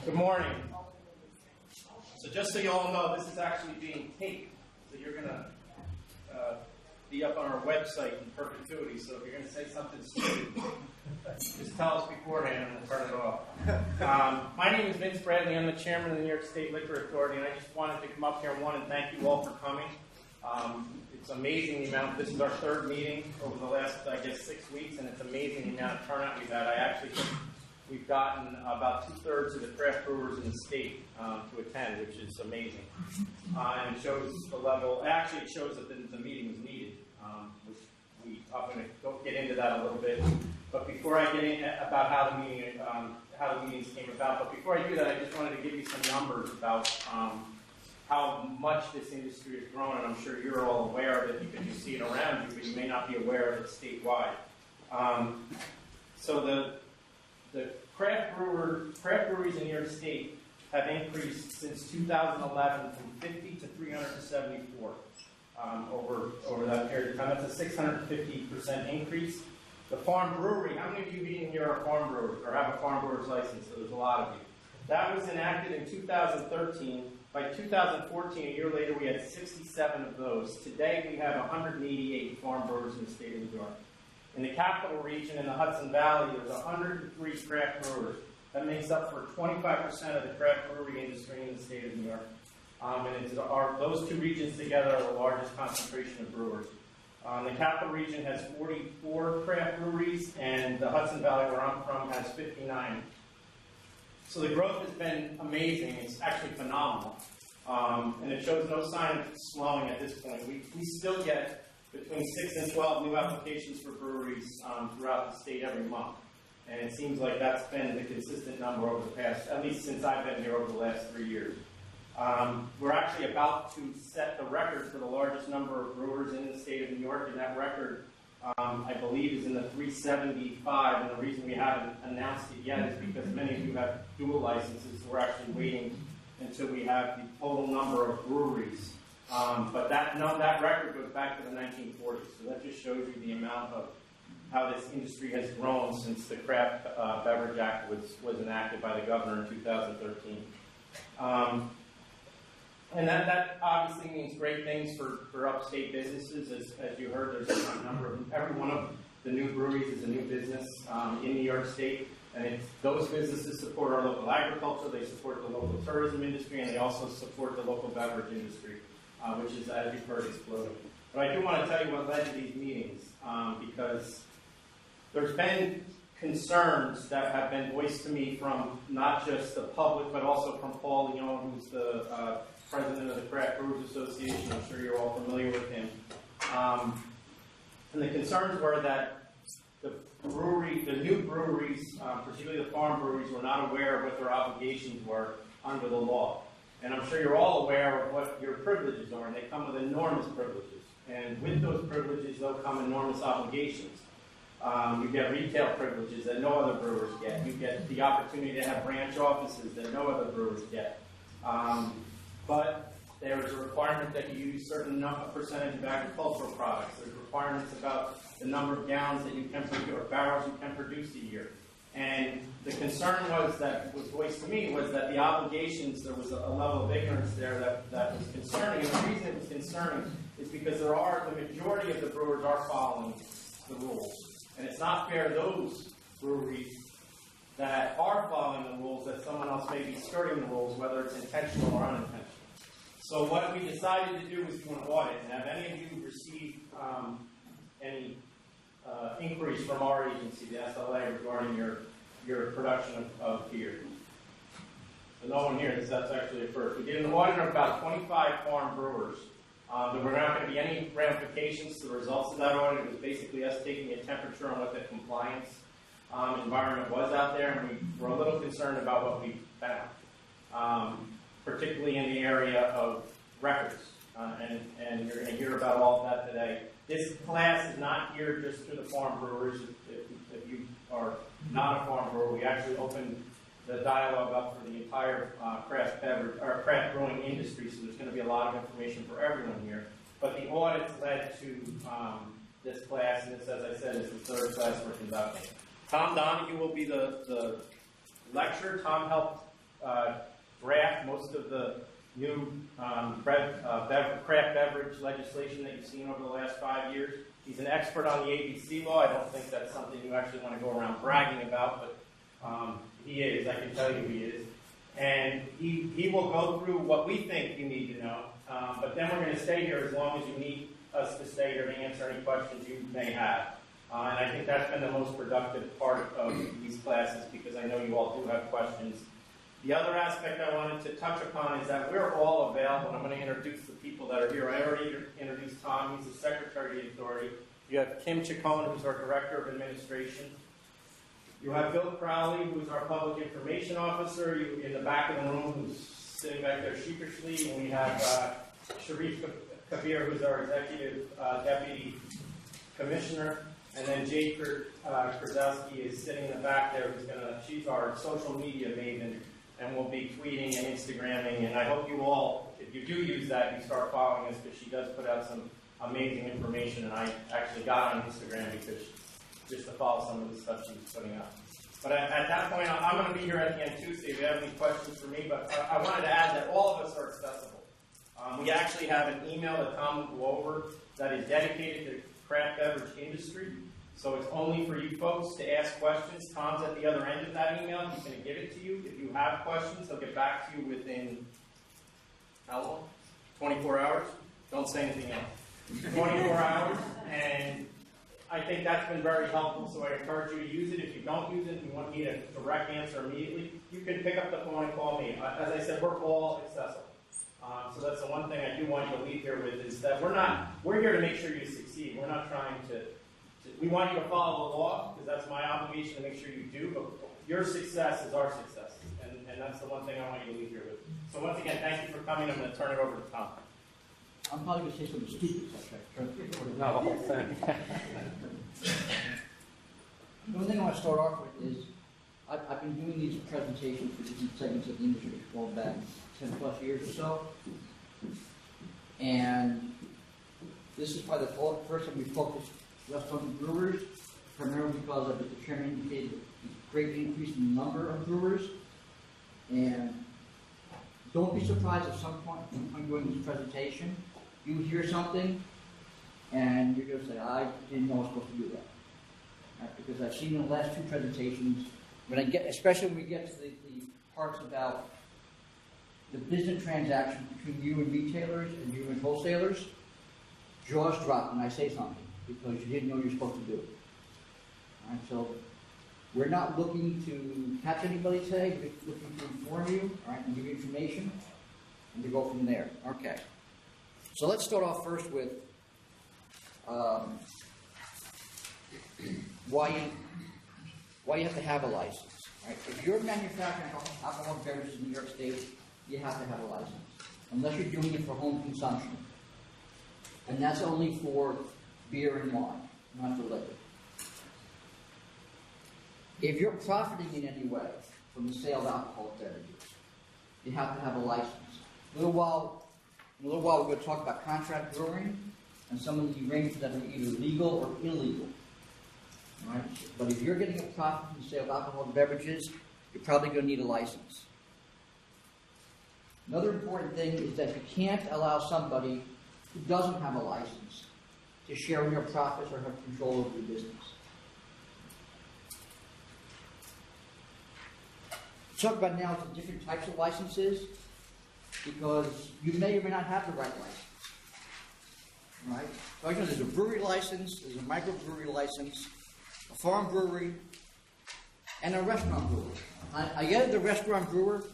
Good morning. So just so you all know, this is actually being taped. So you're going to be up on our website in perpetuity. So if you're going to say something stupid, just tell us beforehand and we'll turn it off. My name is Vince Bradley. I'm the chairman of the New York State Liquor Authority, and I just wanted to come up here and thank you all for coming. It's amazing the amount. This is our third meeting over the last, I guess, 6 weeks, and it's amazing the amount of turnout we've had. I actually think we've gotten about 2/3 of the craft brewers in the state to attend, which is amazing. And it shows the level. Actually, it shows that the meeting was needed, which I'm going to get into that a little bit. But before I get into about how the meetings came about, but before I do that, I just wanted to give you some numbers about how much this industry has grown, and I'm sure you're all aware of it because you see it around you, but you may not be aware of it statewide. So the craft breweries in New York State have increased since 2011 from 50 to 374 over that period of time. That's a 650% increase. The farm brewery, how many of you being here are farm brewers or have a farm brewer's license? So there's a lot of you. That was enacted in 2013. By 2014, a year later, we had 67 of those. Today, we have 188 farm brewers in the state of New York. In the capital region, in the Hudson Valley, there's 103 craft brewers. That makes up for 25% of the craft brewery industry in the state of New York. And those two regions together are the largest concentration of brewers. The capital region has 44 craft breweries, and the Hudson Valley, where I'm from, has 59. So the growth has been amazing. It's actually phenomenal. And it shows no sign of slowing at this point. We still get between 6 and 12 new applications for breweries throughout the state every month. And it seems like that's been the consistent number over the past, at least since I've been here over the last 3 years. We're actually about to set the record for the largest number of brewers in the state of New York, and that record, I believe, is in the 375, and the reason we haven't announced it yet is because many of you have dual licenses, so we're actually waiting until we have the total number of breweries. But that record goes back to the 1940s, so that just shows you the amount of how this industry has grown since the Craft Beverage Act was enacted by the governor in 2013. And that obviously means great things for upstate businesses. As you heard, there's a number of, every one of the new breweries is a new business in New York State. And those businesses support our local agriculture, they support the local tourism industry, and they also support the local beverage industry, which is, as you've heard, exploding. But I do want to tell you what led to these meetings, because there's been concerns that have been voiced to me from not just the public, but also from Paul Leone, who's the president of the Craft Brewers Association. I'm sure you're all familiar with him. And the concerns were that the new breweries, particularly the farm breweries, were not aware of what their obligations were under the law. And I'm sure you're all aware of what your privileges are, and they come with enormous privileges. And with those privileges, there'll come enormous obligations. You get retail privileges that no other brewers get. You get the opportunity to have branch offices that no other brewers get. But there's a requirement that you use a certain percentage of agricultural products. There's requirements about the number of gallons that you can produce, or barrels you can produce a year. And the concern was voiced to me was that the obligations, there was a level of ignorance there that was concerning. And the reason it was concerning is because the majority of the brewers are following the rules. And it's not fair to those breweries that are following the rules that someone else may be skirting the rules, whether it's intentional or unintentional. So what we decided to do was do an audit. And have any of you received any inquiries from our agency, the SLA, regarding your production of beer? So no one here, that's actually a first. We did an audit of about 25 farm brewers. There were not going to be any ramifications to the results of that audit. It was basically us taking a temperature on what the compliance environment was out there, and we were a little concerned about what we found, particularly in the area of records. And you're going to hear about all of that today. This class is not here just for the farm brewers. If you are not a farm brewer, we actually opened the dialogue up for the entire craft beverage or craft brewing industry, so there's going to be a lot of information for everyone here. But the audits led to this class, and this, as I said, is the third class we're conducting. Tom Donahue will be the lecturer. Tom helped draft most of the new craft beverage legislation that you've seen over the last 5 years. He's an expert on the ABC law. I don't think that's something you actually want to go around bragging about, but he is. I can tell you he is. And he will go through what we think you need to know, but then we're going to stay here as long as you need us to stay here to answer any questions you may have. And I think that's been the most productive part of these classes, because I know you all do have questions. The other aspect I wanted to touch upon is that we're all available. I'm going to introduce the people that are here. I already introduced Tom. He's the Secretary of the Authority. You have Kim Chacon, who's our Director of Administration. You have Bill Crowley, who's our Public Information Officer. You in the back of the room, who's sitting back there sheepishly. And we have Sharif Kabir, who's our Executive Deputy Commissioner. And then Jade Krasowski is sitting in the back there. She's our social media maven, and we'll be tweeting and Instagramming. And I hope you all, if you do use that, you start following us, because she does put out some amazing information. And I actually got on Instagram just to follow some of the stuff she's putting out. But at that point, I'm going to be here at the end too, so if you have any questions for me. But I wanted to add that all of us are accessible. We actually have an email that Tom will go over that is dedicated to craft beverage industry. So it's only for you folks to ask questions. Tom's at the other end of that email. He's going to give it to you. If you have questions, he'll get back to you within, how long? 24 hours? Don't say anything else. 24 hours. And I think that's been very helpful, so I encourage you to use it. If you don't use it and you want me to direct answer immediately, you can pick up the phone and call me. As I said, we're all accessible. So that's the one thing I do want you to leave here with, is that we're here to make sure you succeed. We're not trying to we want you to follow the law, because that's my obligation to make sure you do, but your success is our success. And that's the one thing I want you to leave here with. So once again, thank you for coming. I'm going to turn it over to Tom. I'm probably going to say something stupid, so No, the whole thing. The one thing I want to start off with is, I've been doing these presentations for different segments of the industry going back 10 plus years or so. And this is probably the first time we focused restaurants and brewers, primarily because, as the chairman indicated, a great increase in the number of brewers. And don't be surprised at some point when I'm doing this presentation, you hear something and you're going to say, I didn't know I was supposed to do that. Right? Because I've seen in the last two presentations, especially when we get to the parts about the business transaction between you and retailers and you and wholesalers, jaws drop when I say something, because you didn't know you're supposed to do it. All right, so we're not looking to catch anybody today, we're looking to inform you, all right, and give you information, and to go from there. Okay. So let's start off first with why you have to have a license. Right? If you're manufacturing alcoholic beverages in New York State, you have to have a license, unless you're doing it for home consumption. And that's only for beer and wine, not for liquor. If you're profiting in any way from the sale of alcoholic beverages, you have to have a license. In a little while, we're going to talk about contract brewing and some of the arrangements that are either legal or illegal. Right? But if you're getting a profit from the sale of alcoholic beverages, you're probably going to need a license. Another important thing is that you can't allow somebody who doesn't have a license to share in your profits or have control over your business. Talk about now the different types of licenses, because you may or may not have the right license. Right? So I know there's a brewery license, there's a microbrewery license, a farm brewery, and a restaurant brewer. I get the restaurant brewer.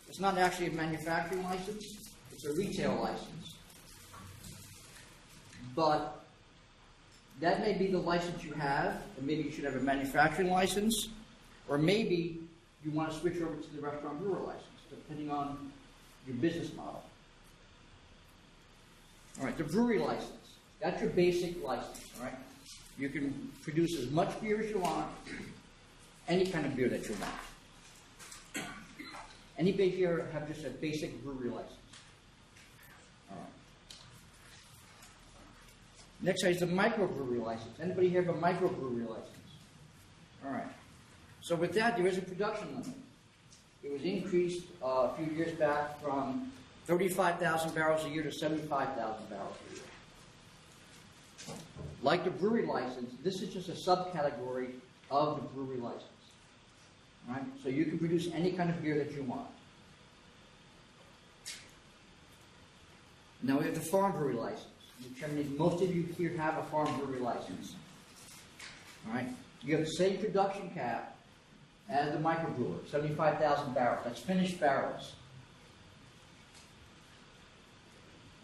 It's not actually a manufacturing license, it's a retail license. But that may be the license you have, or maybe you should have a manufacturing license, or maybe you want to switch over to the restaurant brewer license, depending on your business model. All right, the brewery license. That's your basic license, all right? You can produce as much beer as you want, any kind of beer that you want. Anybody here have just a basic brewery license? All right. Next is the microbrewery license. Anybody here have a microbrewery license? All right. So with that, there is a production limit. It was increased a few years back from 35,000 barrels a year to 75,000 barrels a year. Like the brewery license, this is just a subcategory of the brewery license. All right? So you can produce any kind of beer that you want. Now we have the farm brewery license. Most of you here have a farm brewery license. All right? You have the same production cap as the microbrewer, 75,000 barrels. That's finished barrels.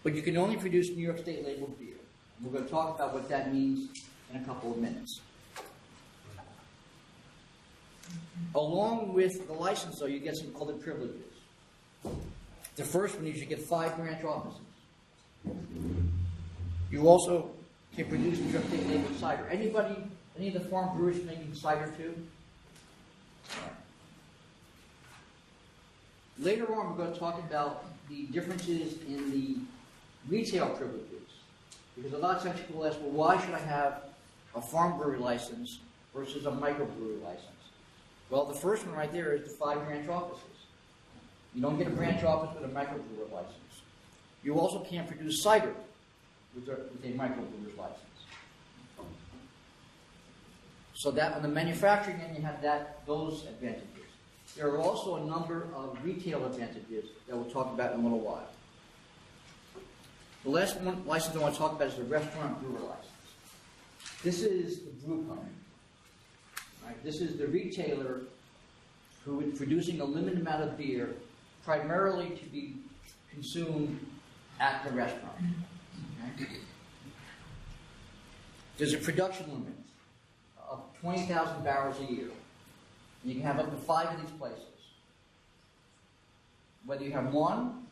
But you can only produce New York State labeled beer. We're going to talk about what that means in a couple of minutes. Along with the license, though, you get some other privileges. The first one is you get 5 branch offices. You also can produce New York State labeled cider. Anybody, any of the farm brewers making cider too? Later on, we're going to talk about the differences in the retail privileges. Because a lot of times people ask, well, why should I have a farm brewery license versus a microbrewery license? Well, the first one right there is the 5 branch offices. You don't get a branch office with a microbrewer license. You also can't produce cider with a microbrewer's license. So that on the manufacturing end, you have those advantages. There are also a number of retail advantages that we'll talk about in a little while. The last one license I want to talk about is the restaurant brewer license. This is the brew pub. Right? This is the retailer who is producing a limited amount of beer, primarily to be consumed at the restaurant. Okay? There's a production limit of 20,000 barrels a year. And you can have up to 5 of these places. Whether you have 1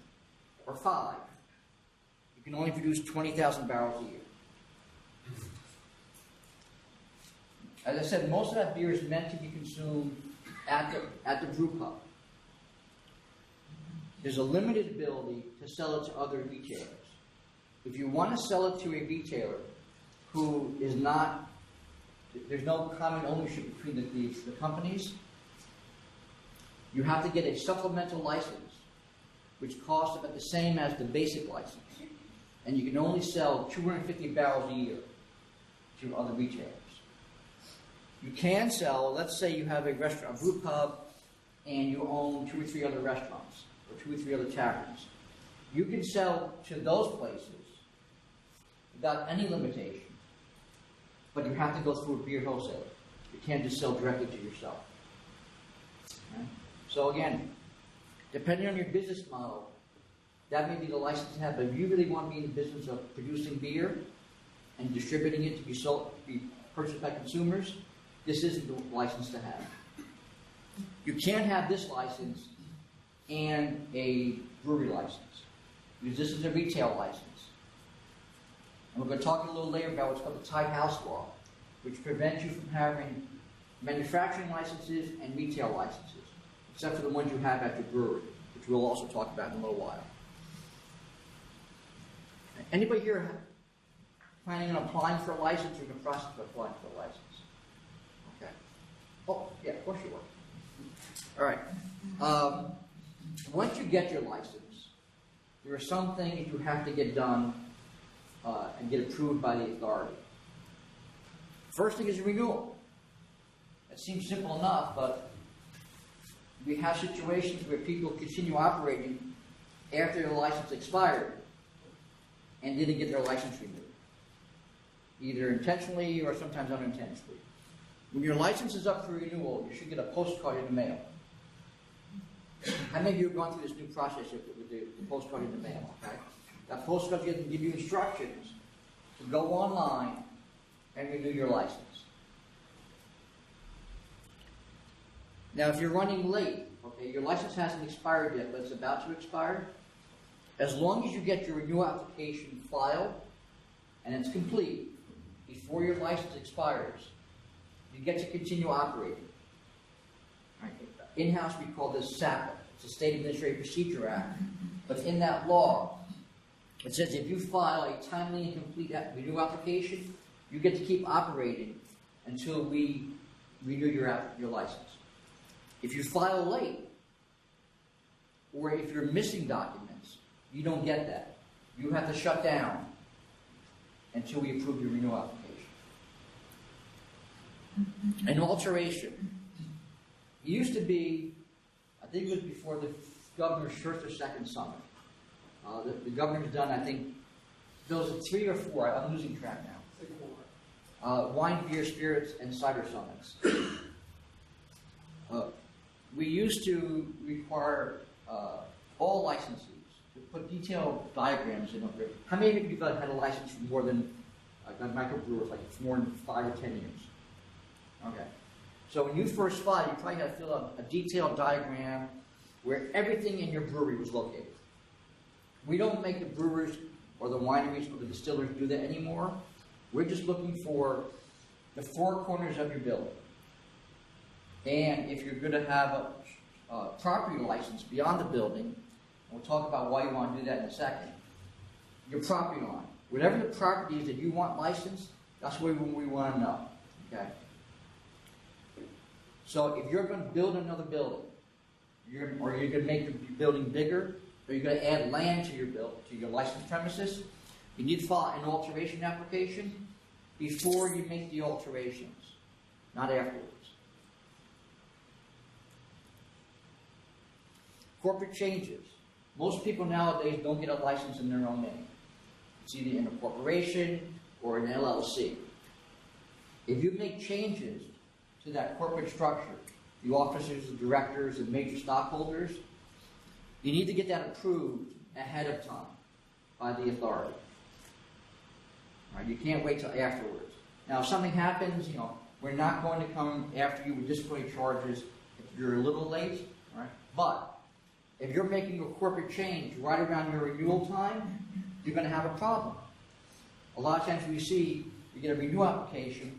or 5, you can only produce 20,000 barrels a year. As I said, most of that beer is meant to be consumed at the brew pub. There's a limited ability to sell it to other retailers. If you want to sell it to a retailer who is not, there's no common ownership between the companies, you have to get a supplemental license, which costs about the same as the basic license. And you can only sell 250 barrels a year to other retailers. You can sell, let's say you have a restaurant, a brew pub, and you own 2 or 3 other restaurants, or 2 or 3 other taverns. You can sell to those places without any limitation, but you have to go through a beer wholesaler. You can't just sell directly to yourself. Okay? So again, depending on your business model, that may be the license to have, but if you really want to be in the business of producing beer and distributing it to be sold, be purchased by consumers, this isn't the license to have. You can't have this license and a brewery license, because this is a retail license. And we're going to talk a little later about what's called the Tied House Law, which prevents you from having manufacturing licenses and retail licenses, except for the ones you have at your brewery, which we'll also talk about in a little while. Anybody here planning on applying for a license or in the process of applying for a license? Okay. Oh, yeah, of course you are. All right. Once you get your license, there are some things you have to get done and get approved by the authority. First thing is a renewal. It seems simple enough, but we have situations where people continue operating after their license expired and didn't get their license renewed, either intentionally or sometimes unintentionally. When your license is up for renewal, you should get a postcard in the mail. How many of you have gone through this new process with the postcard in the mail? Okay? That postcard is going to give you instructions to go online and renew your license. Now, if you're running late, okay, your license hasn't expired yet, but it's about to expire, as long as you get your renewal application filed and it's complete before your license expires, you get to continue operating. Right. In-house, we call this SAPA. It's the State Administrative Procedure Act. But in that law, it says if you file a timely and complete renewal application, you get to keep operating until we renew your license. If you file late, or if you're missing documents, you don't get that. You have to shut down until we approve your renewal application. An alteration. It used to be, I think it was before the governor's first or second summit. The governor's done, I think, those are 3 or 4, I'm losing track now. Wine, beer, spirits, and cider summits. We used to require all licensees to put detailed diagrams in there. How many of you guys had a license for more than, microbrewers, like for more than 5 or 10 years? Okay. So when you first filed, you probably had to fill out a detailed diagram where everything in your brewery was located. We don't make the brewers or the wineries or the distillers do that anymore. We're just looking for the 4 corners of your building. And if you're going to have a property license beyond the building, and we'll talk about why you want to do that in a second, your property line. Whatever the property is that you want licensed, that's what we want to know. Okay? So if you're going to build another building, or you're going to make the building bigger, or you're going to add land to your licensed premises, you need to file an alteration application before you make the alterations, not afterwards. Corporate changes. Most people nowadays don't get a license in their own name. It's either in a corporation or an LLC. If you make changes to that corporate structure, the officers, the directors, and major stockholders, you need to get that approved ahead of time by the authority. Right? You can't wait till afterwards. Now, if something happens, we're not going to come after you with disciplinary charges if you're a little late. Right? But if you're making a corporate change right around your renewal time, you're going to have a problem. A lot of times we see you get a renewal application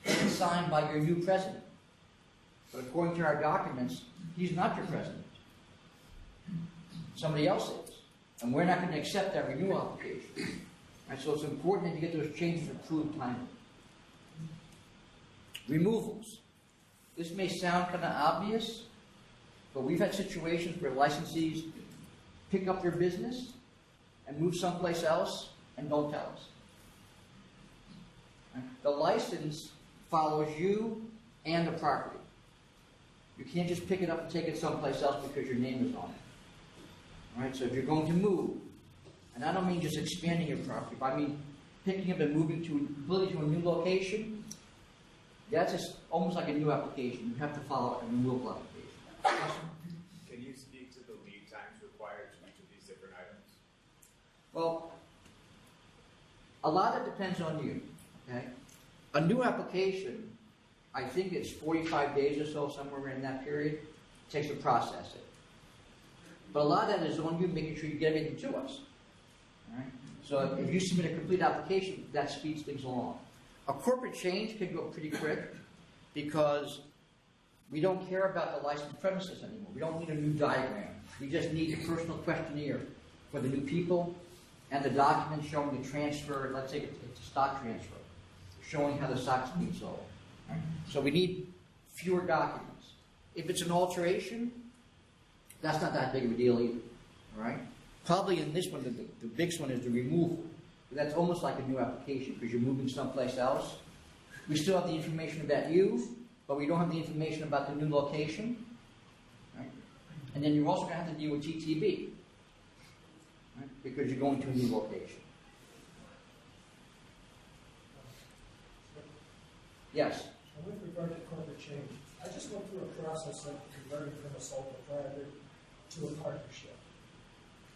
and it's signed by your new president. But according to our documents, he's not your president. Somebody else is. And we're not going to accept that renewal application. And so it's important that you get those changes approved timely. Removals. This may sound kind of obvious, but we've had situations where licensees pick up their business and move someplace else and don't tell us. The license follows you and the property. You can't just pick it up and take it someplace else because your name is on it. All right, so if you're going to move, and I don't mean just expanding your property, but I mean picking up and moving completely to a new location, that's just almost like a new application. You have to follow a renewal application. Can you speak to the lead times required to each of these different items? Well, a lot of it depends on you. Okay, a new application, I think it's 45 days or so, somewhere in that period, it takes to process it. But a lot of that is on you making sure you get everything to us. All right? So if you submit a complete application, that speeds things along. A corporate change can go pretty quick because we don't care about the licensed premises anymore. We don't need a new diagram. We just need a personal questionnaire for the new people and the document showing the transfer, let's say it's a stock transfer, showing how the stock's being sold. Right? So we need fewer documents. If it's an alteration, that's not that big of a deal either. All right? Probably in this one, the biggest one is the removal. That's almost like a new application because you're moving someplace else. We still have the information about you, but we don't have the information about the new location. Right? And then you're also going to have to deal with TTB, right? Because you're going to a new location. Yes? With regard to corporate change, I just went through a process of converting from a sole proprietor to a partnership.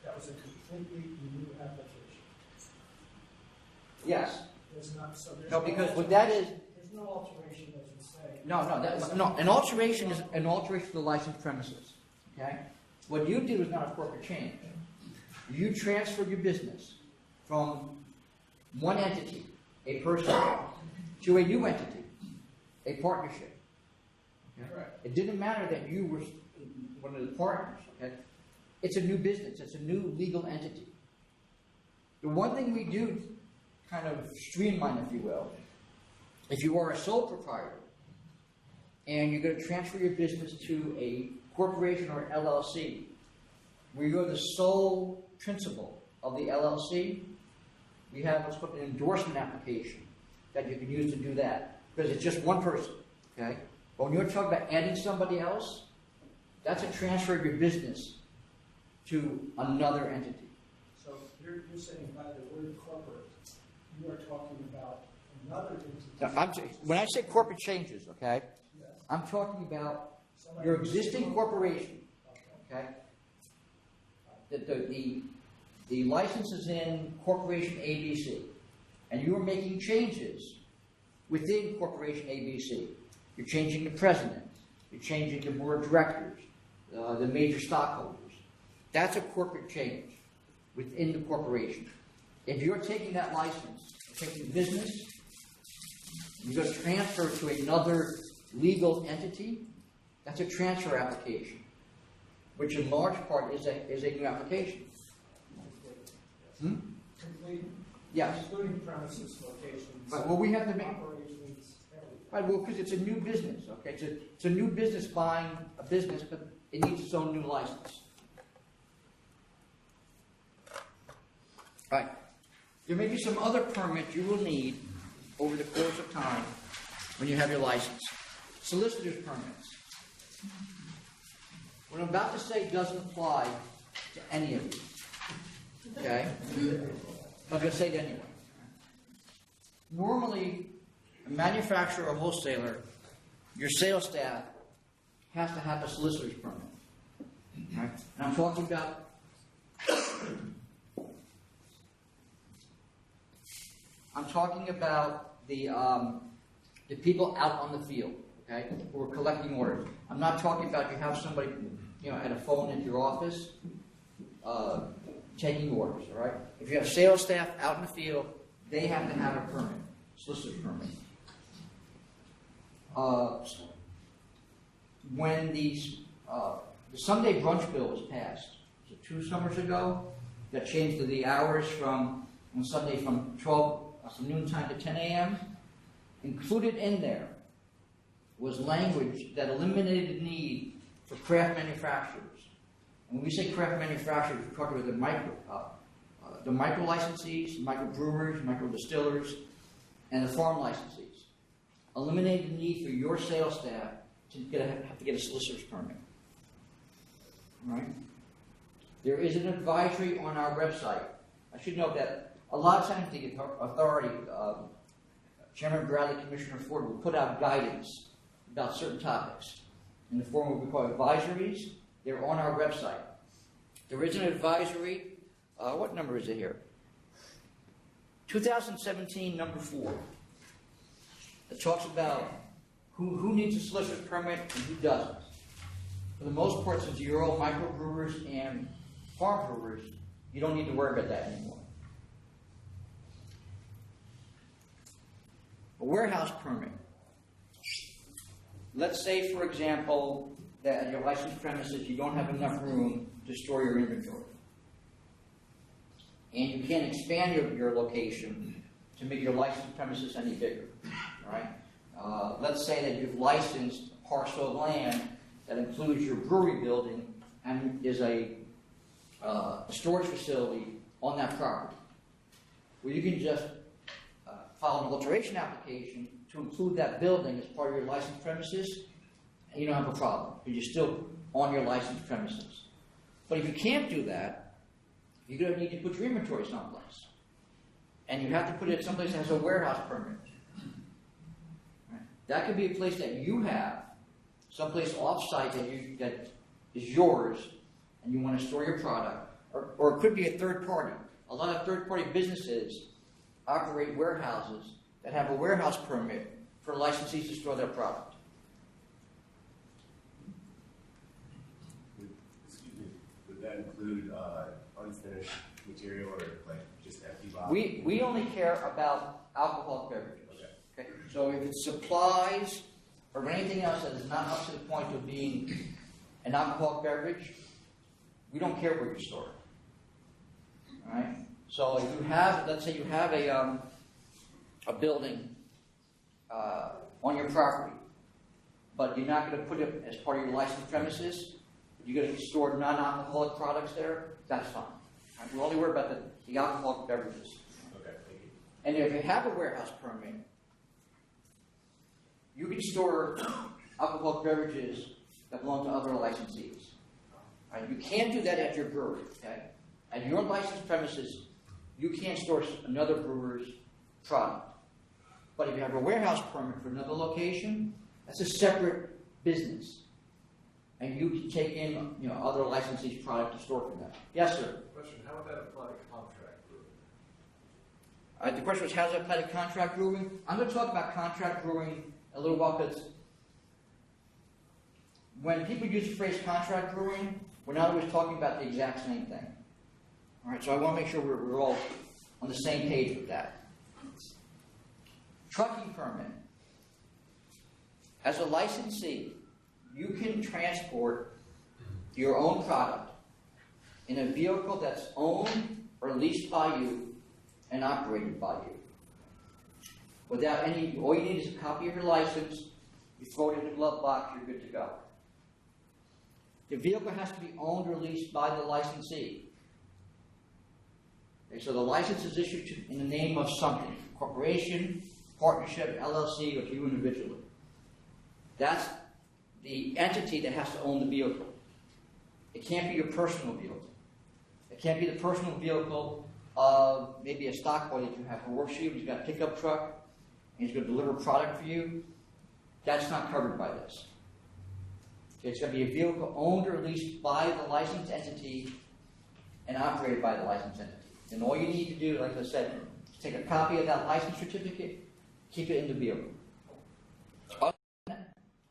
That was a completely new application. Yes. There's not, so there's No, because what that is, there's no alteration, as you say. no. An alteration is an alteration to the licensed premises. Okay. What you did was not a corporate change. You transferred your business from one entity, a person, to a new entity, a partnership. Okay? Correct. It didn't matter that you were one of the partners. Okay. It's a new business. It's a new legal entity. The one thing we do, kind of streamline, if you will, if you are a sole proprietor and you're going to transfer your business to a corporation or LLC, where you're the sole principal of the LLC, we have what's called an endorsement application that you can use to do that, because it's just one person, okay? But when you're talking about adding somebody else, that's a transfer of your business to another entity. So you're saying by the word corporate, you are talking about another entity. Now, when I say corporate changes, okay, Yes. I'm talking about Somebody- your existing corporation, Okay. okay? The license is in Corporation ABC, and you are making changes within Corporation ABC. You're changing the president, you're changing the board of directors, the major stockholders. That's a corporate change within the corporation. If you're taking that license, taking the business, you're going to transfer to another legal entity, that's a transfer application, which in large part is a new application. Complete, Yes. including premises, locations. Right, well, we have to make, Operations, everything. right, well, because it's a new business, okay? It's a new business buying a business, but it needs its own new license. Right. There may be some other permits you will need over the course of time when you have your license. Solicitor's permits. What I'm about to say doesn't apply to any of you. Okay? I'm going to say it anyway. Normally, a manufacturer or wholesaler, your sales staff has to have a solicitor's permit. Right? And I'm talking about the people out on the field, okay, who are collecting orders. I'm not talking about you have somebody, at a phone at your office, taking orders, all right? If you have sales staff out in the field, they have to have a permit, solicitor's permit. When the Sunday brunch bill was passed, was it 2 summers ago, that changed the hours on Sunday from noontime to 10 a.m., included in there was language that eliminated the need for craft manufacturers. And when we say craft manufacturers, we're talking about the micro licensees, micro brewers, micro distillers, and the farm licensees. Eliminated the need for your sales staff to have to get a solicitor's permit. All right? There is an advisory on our website. I should note that a lot of times the authority, Chairman Bradley, Commissioner Ford, will put out guidance about certain topics in the form of what we call advisories. They're on our website. There is an advisory. What number is it here? 2017, number 4. It talks about who needs a solicitor's permit and who doesn't. For the most part, since you're all microbrewers and farm brewers, you don't need to worry about that anymore. A warehouse permit. Let's say, for example, that at your licensed premises you don't have enough room to store your inventory. And you can't expand your location to make your licensed premises any bigger. All right? Let's say that you've licensed a parcel of land that includes your brewery building and is a storage facility on that property. Well, you can just file an alteration application to include that building as part of your licensed premises, and you don't have a problem, because you're still on your licensed premises. But if you can't do that, you're going to need to put your inventory someplace. And you have to put it someplace that has a warehouse permit. Right? That could be a place that you have, someplace off-site that is yours, and you want to store your product. Or it could be a third party. A lot of third-party businesses operate warehouses that have a warehouse permit for licensees to store their product. Excuse me, would that include unfinished material or like just empty bottles? We only care about alcoholic beverages. Okay. So if it's supplies or anything else that is not up to the point of being an alcoholic beverage, we don't care where you store it. All right. So if you have, let's say you have a building on your property, but you're not going to put it as part of your licensed premises, you're gonna store non-alcoholic products there, that's fine. Right, we're only worried about the alcoholic beverages. Okay, thank you. And if you have a warehouse permit, you can store alcoholic beverages that belong to other licensees. Right? You can't do that at your brewery, okay? At your licensed premises, you can't store another brewer's product. But if you have a warehouse permit for another location, that's a separate business. And you can take in, other licensees' product to store for them. Yes, sir? Question, how would that apply to contract brewing? The question was, how does that apply to contract brewing? I'm going to talk about contract brewing a little while, because when people use the phrase contract brewing, we're not always talking about the exact same thing. All right, so I want to make sure we're all on the same page with that. Trucking permit. As a licensee, you can transport your own product in a vehicle that's owned or leased by you and operated by you. Without all you need is a copy of your license, you throw it in the glove box, you're good to go. The vehicle has to be owned or leased by the licensee. Okay, so the license is issued in the name of something, corporation, partnership, LLC, or to you individually. That's the entity that has to own the vehicle. It can't be your personal vehicle. It can't be the personal vehicle of maybe a stock boy that you have who works for you. He's got a pickup truck and he's going to deliver product for you. That's not covered by this. Okay, it's going to be a vehicle owned or leased by the licensed entity and operated by the licensed entity. And all you need to do, like I said, is take a copy of that license certificate, keep it in the vehicle.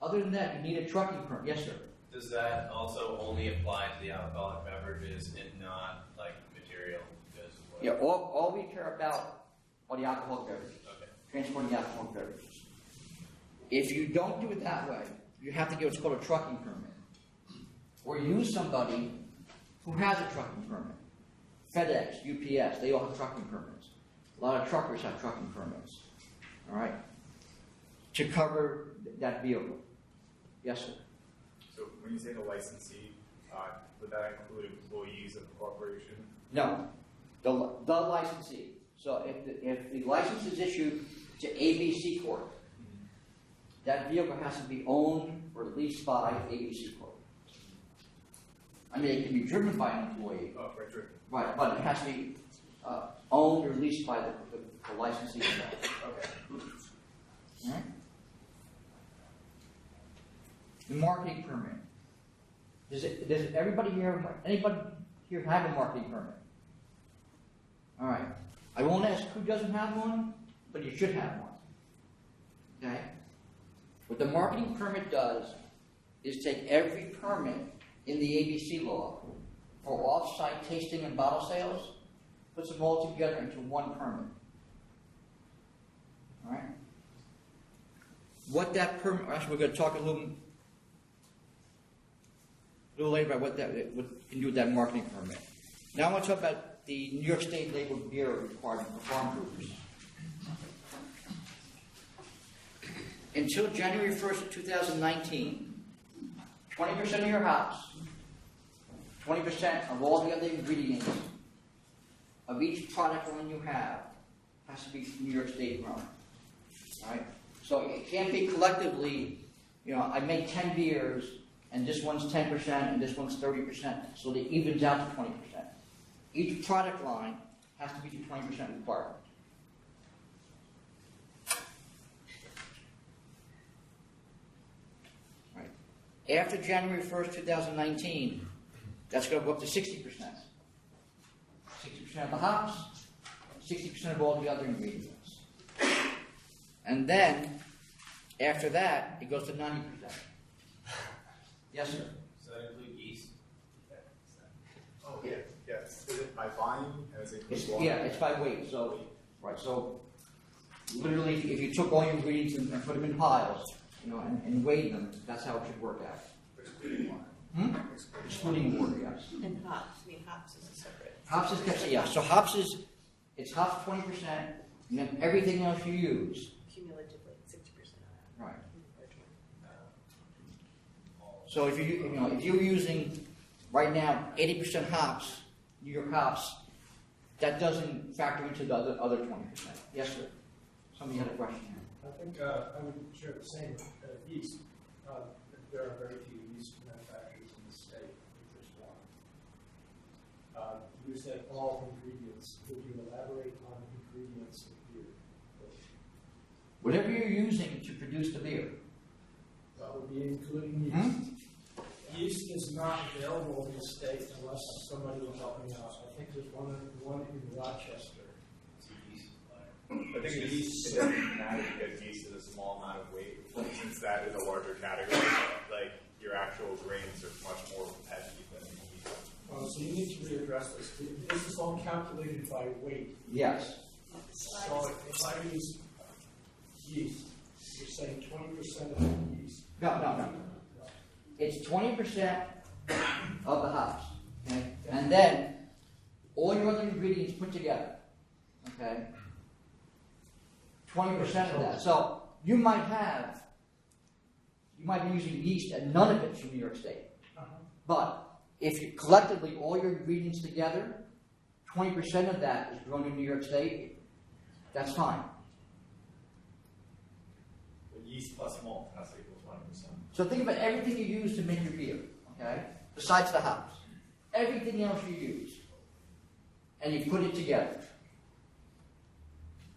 Other than that, you need a trucking permit. Yes, sir. Does that also only apply to the alcoholic beverages and not like material goods? Yeah, all we care about are the alcoholic beverages. Okay. Transporting the alcoholic beverages. If you don't do it that way, you have to get what's called a trucking permit. Or use somebody who has a trucking permit. FedEx, UPS, they all have trucking permits. A lot of truckers have trucking permits. All right? To cover that vehicle. Yes, sir. So when you say the licensee, would that include employees of the corporation? No, the licensee. So if the license is issued to ABC Corp, that vehicle has to be owned or leased by ABC Corp. I mean, it can be driven by an employee. Oh, right. Right, but it has to be owned or leased by the licensee. Okay. All right? The marketing permit. Does anybody here have a marketing permit? All right. I won't ask who doesn't have one, but you should have one. Okay? What the marketing permit does is take every permit in the ABC law for off-site tasting and bottle sales, puts them all together into one permit. All right? What that permit, actually we're going to talk a little later about what you can do with that marketing permit. Now I want to talk about the New York State labeled beer requirement for farm brewers. Until January 1st of 2019, 20% of your hops, 20% of all the other ingredients of each product line you have has to be New York State grown. All right? So it can't be collectively, I make 10 beers, and this one's 10%, and this one's 30%, so it evens out to 20%. Each product line has to be to 20% requirement. Right. After January 1st, 2019, that's going to go up to 60%. 60% of the hops, 60% of all the other ingredients. And then, after that, it goes to 90%. Yes, sir. Does that include yeast? Oh, yeah. Yes. Is it by volume? As it It's by weight. So, right. So, literally, if you took all your ingredients and put them in piles, and weighed them, that's how it should work out. Excluding water. Excluding water, yes. And hops, hops is a separate. Hops is kept, yeah. So hops 20%, and then everything else you use. Cumulatively, 60% of that. Right. So if you're using right now, 80% hops, New York hops, that doesn't factor into the other 20%. Yes, sir? Somebody had a question here. I think I would share the same yeast. There are very few yeast manufacturers in the state. I think there's one. You said all ingredients. Could you elaborate on ingredients of beer? Whatever you're using to produce the beer. That would be including yeast. Yeast is not available in the state unless somebody will help me out. I think there's one in Rochester. I think it doesn't matter because yeast is a small amount of weight. Since that is a larger category, like your actual grains are much more heavy than yeast. So you need to readdress this. This is all calculated by weight. Yes. So if I use yeast, you're saying 20% of the yeast. No. It's 20% of the hops. Okay? And then all your other ingredients put together. Okay? 20% of that. So you might be using yeast and none of it's from New York State. But if you collectively all your ingredients together, 20% of that is grown in New York State, that's fine. Yeast plus malt has to equal 20%. So think about everything you use to make your beer, okay? Besides the hops. Everything else you use. And you put it together.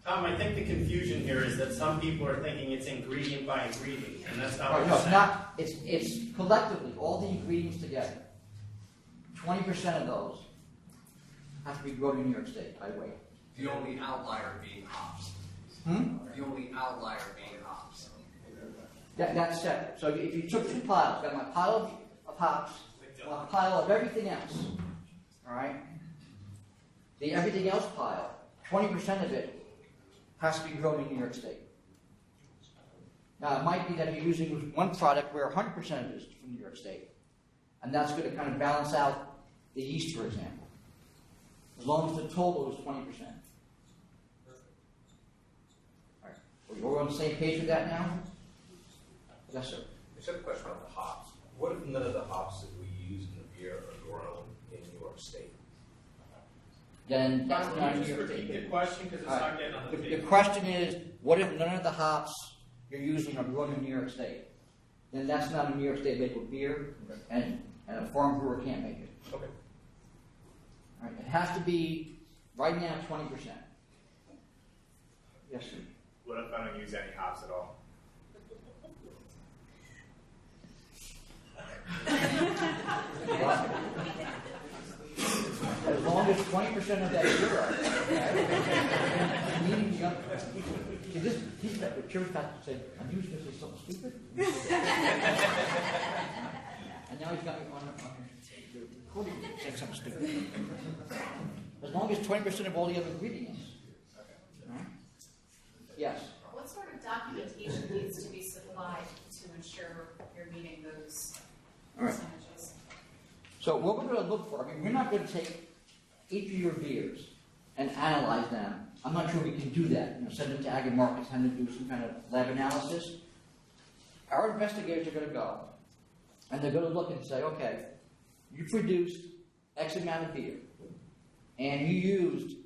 Tom, I think the confusion here is that some people are thinking it's ingredient by ingredient, and that's not what No, you're it's saying. not. It's collectively, all the ingredients together. 20% of those have to be grown in New York State by weight. The only outlier being hops. The only outlier being hops. That's separate. So if you took two piles, got my pile of hops, my pile of everything else, all right? The everything else pile, 20% of it has to be grown in New York State. Now, it might be that you're using one product where 100% of it is from New York State. And that's going to kind of balance out the yeast, for example. As long as the total is 20%. All right. We're on the same page with that now? Yes, sir. I just have a question about the hops. What if none of the hops that we use in the beer are grown in New York State? Then that's Can not you New just York repeat State. the question, because it's All right. not getting on the The table. question is, what if none of the hops you're using are grown in New York State? Then that's not a New York State labeled beer, and a farm brewer can't make it. Okay. All right. It has to be, right now, 20%. Yes, sir. What if I don't use any hops at all? As long as 20% of that is zero. Meaning the other. See, he's the chairman's about to say, I'm usually going to say something stupid. And now he's got me on the recording saying something stupid. As long as 20% of all the other ingredients. Right? Yes. What sort of documentation needs to be supplied to ensure you're meeting those All right. percentages? So what we're going to look for, I mean, we're not going to take each of your beers and analyze them. I'm not sure we can do that. Send them to Ag and Markets, have them do some kind of lab analysis. Our investigators are going to go, and they're going to look and say, okay, you produced X amount of beer, and you used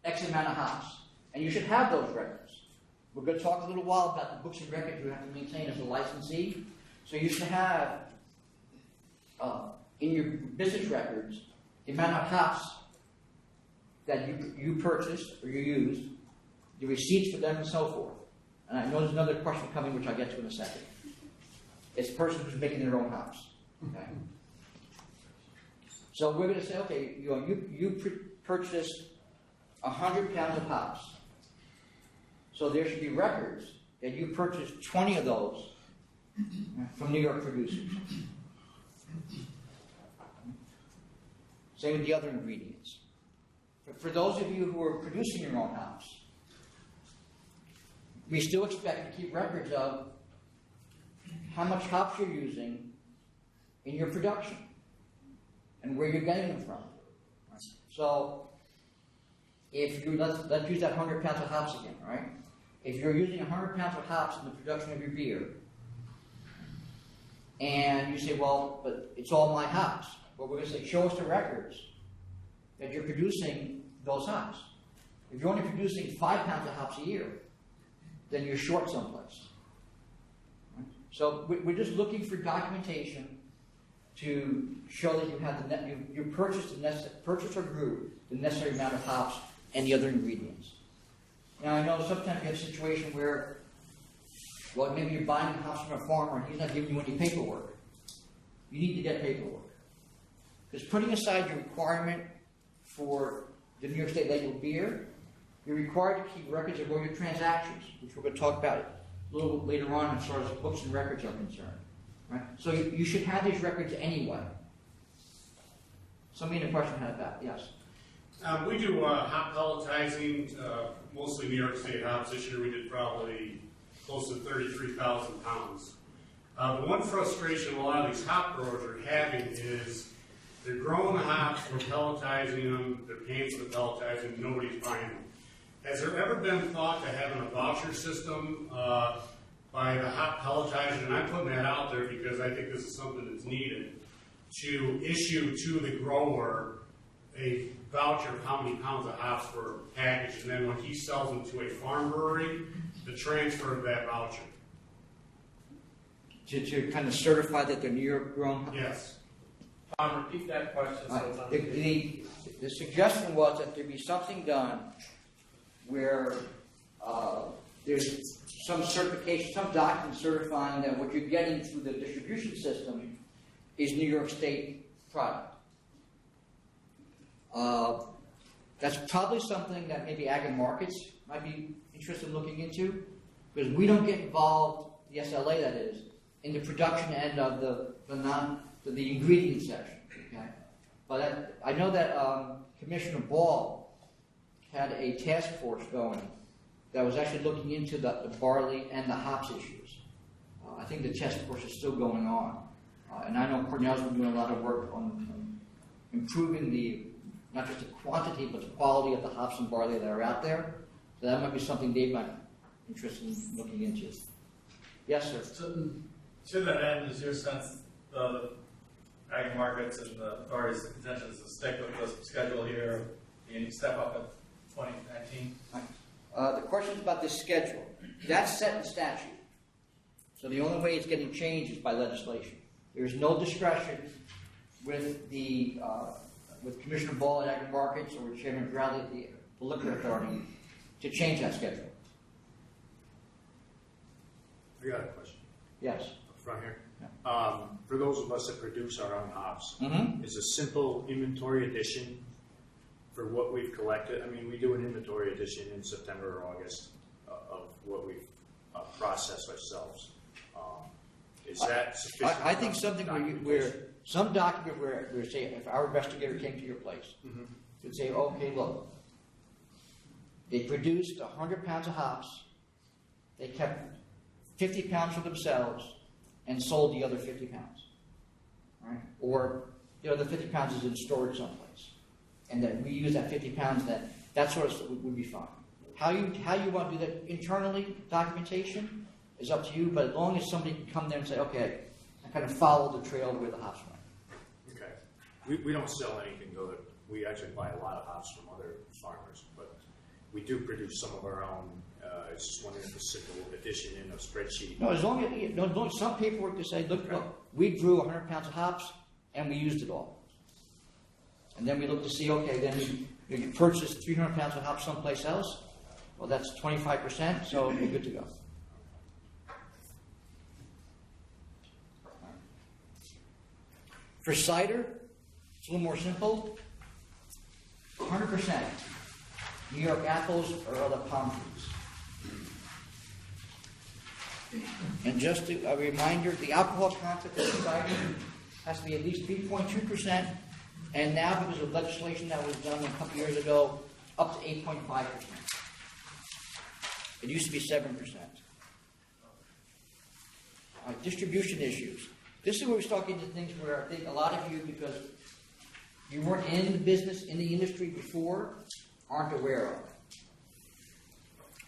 X amount of hops, and you should have those records. We're going to talk a little while about the books and records you have to maintain as a licensee. So you should have in your business records the amount of hops that you purchased or you used, the receipts for them and so forth. And I know there's another question coming which I'll get to in a second. It's the person who's making their own hops. Okay? So we're going to say, okay, you purchased 100 pounds of hops. So there should be records that you purchased 20 of those from New York producers. Same with the other ingredients. But for those of you who are producing your own hops, we still expect to keep records of how much hops you're using in your production and where you're getting them from. So, if you let's use that 100 pounds of hops again, right? If you're using 100 pounds of hops in the production of your beer, and you say, well, but it's all my hops. Well, we're going to say, show us the records that you're producing those hops. If you're only producing 5 pounds of hops a year, then you're short someplace. Right? So we're just looking for documentation to show that you have you purchased or grew the necessary amount of hops and the other ingredients. Now I know sometimes you have a situation where, well, maybe you're buying the hops from a farmer and he's not giving you any paperwork. You need to get paperwork. Because putting aside your requirement for the New York State labeled beer, you're required to keep records of all your transactions, which we're going to talk about a little bit later on as far as books and records are concerned. Right? So you should have these records anyway. Somebody in a question had that, yes. We do hop pelletizing, mostly New York State hops. This year we did probably close to 33,000 pounds. The one frustration a lot of these hop growers are having is they're growing the hops, we're pelletizing them, they're paying for the pelletizing, nobody's buying them. Has there ever been thought to having a voucher system by the hop pelletizer, and I'm putting that out there because I think this is something that's needed, to issue to the grower a voucher of how many pounds of hops per package, and then when he sells them to a farm brewery, the transfer of that voucher. To kind of certify that they're New York grown? Yes. Tom, repeat that question. So it's on The suggestion was that there be something done where there's some certification, some document certifying that what you're getting through the distribution system is New York State product. That's probably something that maybe Ag and Markets might be interested in looking into, because we don't get involved, the SLA that is, in the production end of the ingredient section. Okay? But I know that Commissioner Ball had a task force going that was actually looking into the barley and the hops issues. I think the task force is still going on. And I know Cornell's been doing a lot of work on improving not just the quantity, but the quality of the hops and barley that are out there. So that might be something Dave might be interested in looking into. Yes, sir. To that end, is your sense the Ag and Markets and the authorities' intentions to stick with the schedule here, any step up in 2019? The question is about this schedule. That's set in statute. So the only way it's getting changed is by legislation. There is no discretion with with Commissioner Ball at Ag and Markets or Chairman Bradley at the Liquor Authority to change that schedule. I got a question. Yes. Up front here. Yeah. For those of us that produce our own hops, Mm-hmm. is a simple inventory addition for what we've collected? I mean, we do an inventory addition in September or August of what we've processed ourselves. Is that sufficient? I think something where some document where say if our investigator came to your place, Mm-hmm. would say, okay, look, they produced 100 pounds of hops, they kept 50 pounds for themselves, and sold the other 50 pounds, right? Or the other 50 pounds is in storage someplace, and that we use that 50 pounds. That sort of stuff would be fine. How you want to do that internally, documentation, is up to you. But as long as somebody can come there and say, okay, I kind of follow the trail where the hops went. Okay. We don't sell anything though. We actually buy a lot of hops from other farmers, but we do produce some of our own. I was just wondering if a simple addition in a spreadsheet. No, as long as some paperwork to say, look, we grew 100 pounds of hops and we used it all. And then we look to see, okay, then you purchased 300 pounds of hops someplace else. Well, that's 25%, so you're good to go. For cider, it's a little more simple. 100% New York apples or other palm fruits. And just a reminder, the alcohol content of cider has to be at least 3.2%, and now because of legislation that was done a couple years ago, up to 8.5%. It used to be 7%. Distribution issues. This is where we start getting to things where I think a lot of you, because you weren't in the business, in the industry before, aren't aware of.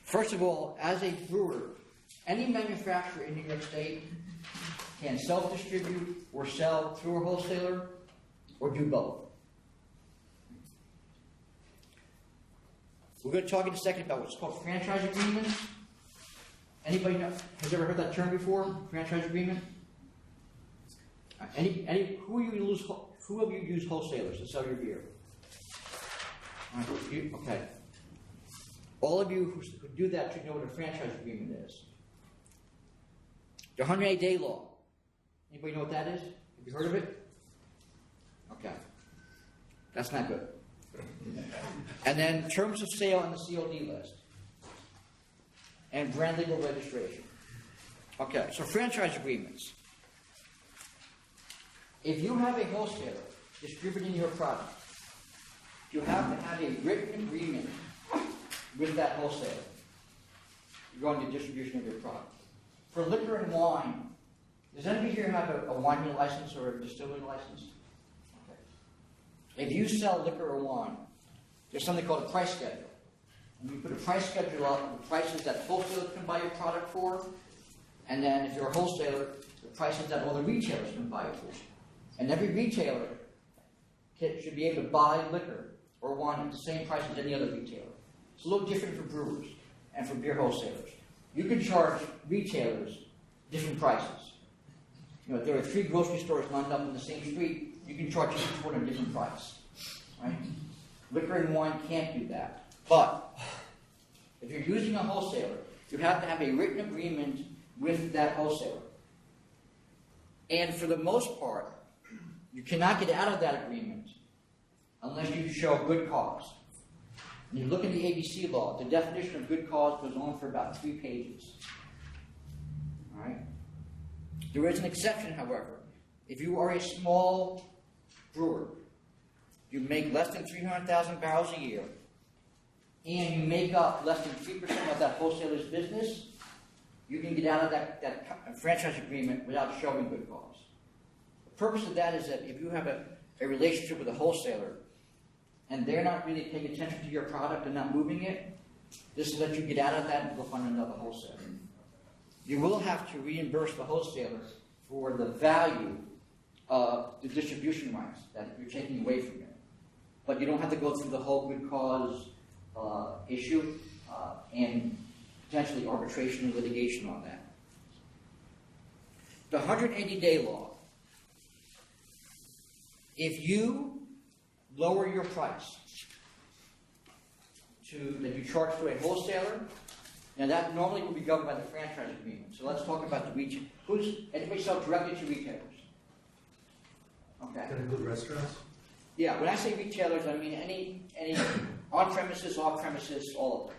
First of all, as a brewer, any manufacturer in New York State can self-distribute or sell through a wholesaler or do both. We're going to talk in a second about what's called franchise agreements. Anybody has ever heard that term before? Franchise agreement? Who have you used wholesalers to sell your beer? Okay. All of you who do that should know what a franchise agreement is. The 108-day law. Anybody know what that is? Have you heard of it? Okay. That's not good. And then terms of sale and the COD list. And brand legal registration. Okay, so franchise agreements. If you have a wholesaler distributing your product, you have to have a written agreement with that wholesaler regarding the distribution of your product. For liquor and wine, does anybody here have a winery license or a distillery license? Okay. If you sell liquor or wine, there's something called a price schedule. And you put a price schedule up, the prices that wholesalers can buy your product for, and then if you're a wholesaler, the prices that all the retailers can buy it for. And every retailer should be able to buy liquor or wine at the same price as any other retailer. It's a little different for brewers and for beer wholesalers. You can charge retailers different prices. You know, if there are 3 grocery stores lined up in the same street, you can charge each one a different price. Right? Liquor and wine can't do that. But if you're using a wholesaler, you have to have a written agreement with that wholesaler. And for the most part, you cannot get out of that agreement unless you show good cause. When you look at the ABC law, the definition of good cause goes on for about 3 pages. All right? There is an exception, however. If you are a small brewer, you make less than 300,000 barrels a year, and you make up less than 3% of that wholesaler's business, you can get out of that franchise agreement without showing good cause. The purpose of that is that if you have a relationship with a wholesaler, and they're not really paying attention to your product and not moving it, this will let you get out of that and go find another wholesaler. You will have to reimburse the wholesaler for the value of the distribution rights that you're taking away from it. But you don't have to go through the whole good cause issue and potentially arbitration and litigation on that. The 180-day law. If you lower your price that you charge to a wholesaler, now that normally will be governed by the franchise agreement. So let's talk about the retail. Anybody sell directly to retailers? Okay. That include restaurants? Yeah, when I say retailers, I mean any on-premises, off-premises, all of them.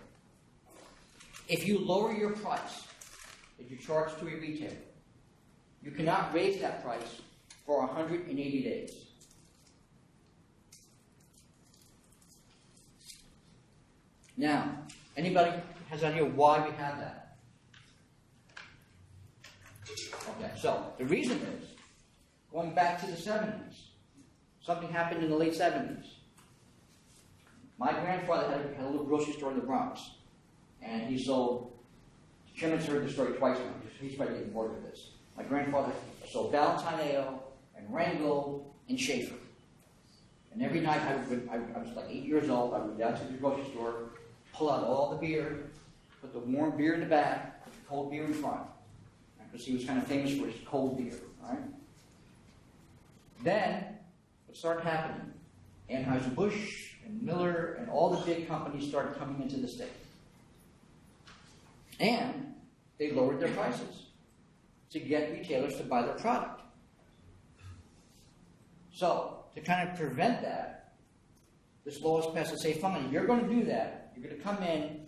If you lower your price that you charge to a retailer, you cannot raise that price for 180 days. Now, anybody has an idea why we have that? Okay, so the reason is, going back to the 70s, something happened in the late 70s. My grandfather had a little grocery store in the Bronx, and he sold, the chairman's heard the story twice now, he's probably getting bored with this. My grandfather sold Valentine Ale, and Wrangell, and Schaefer. And every night, I was like 8 years old, I would go down to the grocery store, pull out all the beer, put the warm beer in the back, put the cold beer in front. Because he was kind of famous for his cold beer, right? Then, what started happening? Anheuser-Busch and Miller and all the big companies started coming into the state. And they lowered their prices to get retailers to buy their product. So, to kind of prevent that, this law is passed to say, fine, if you're going to do that, you're going to come in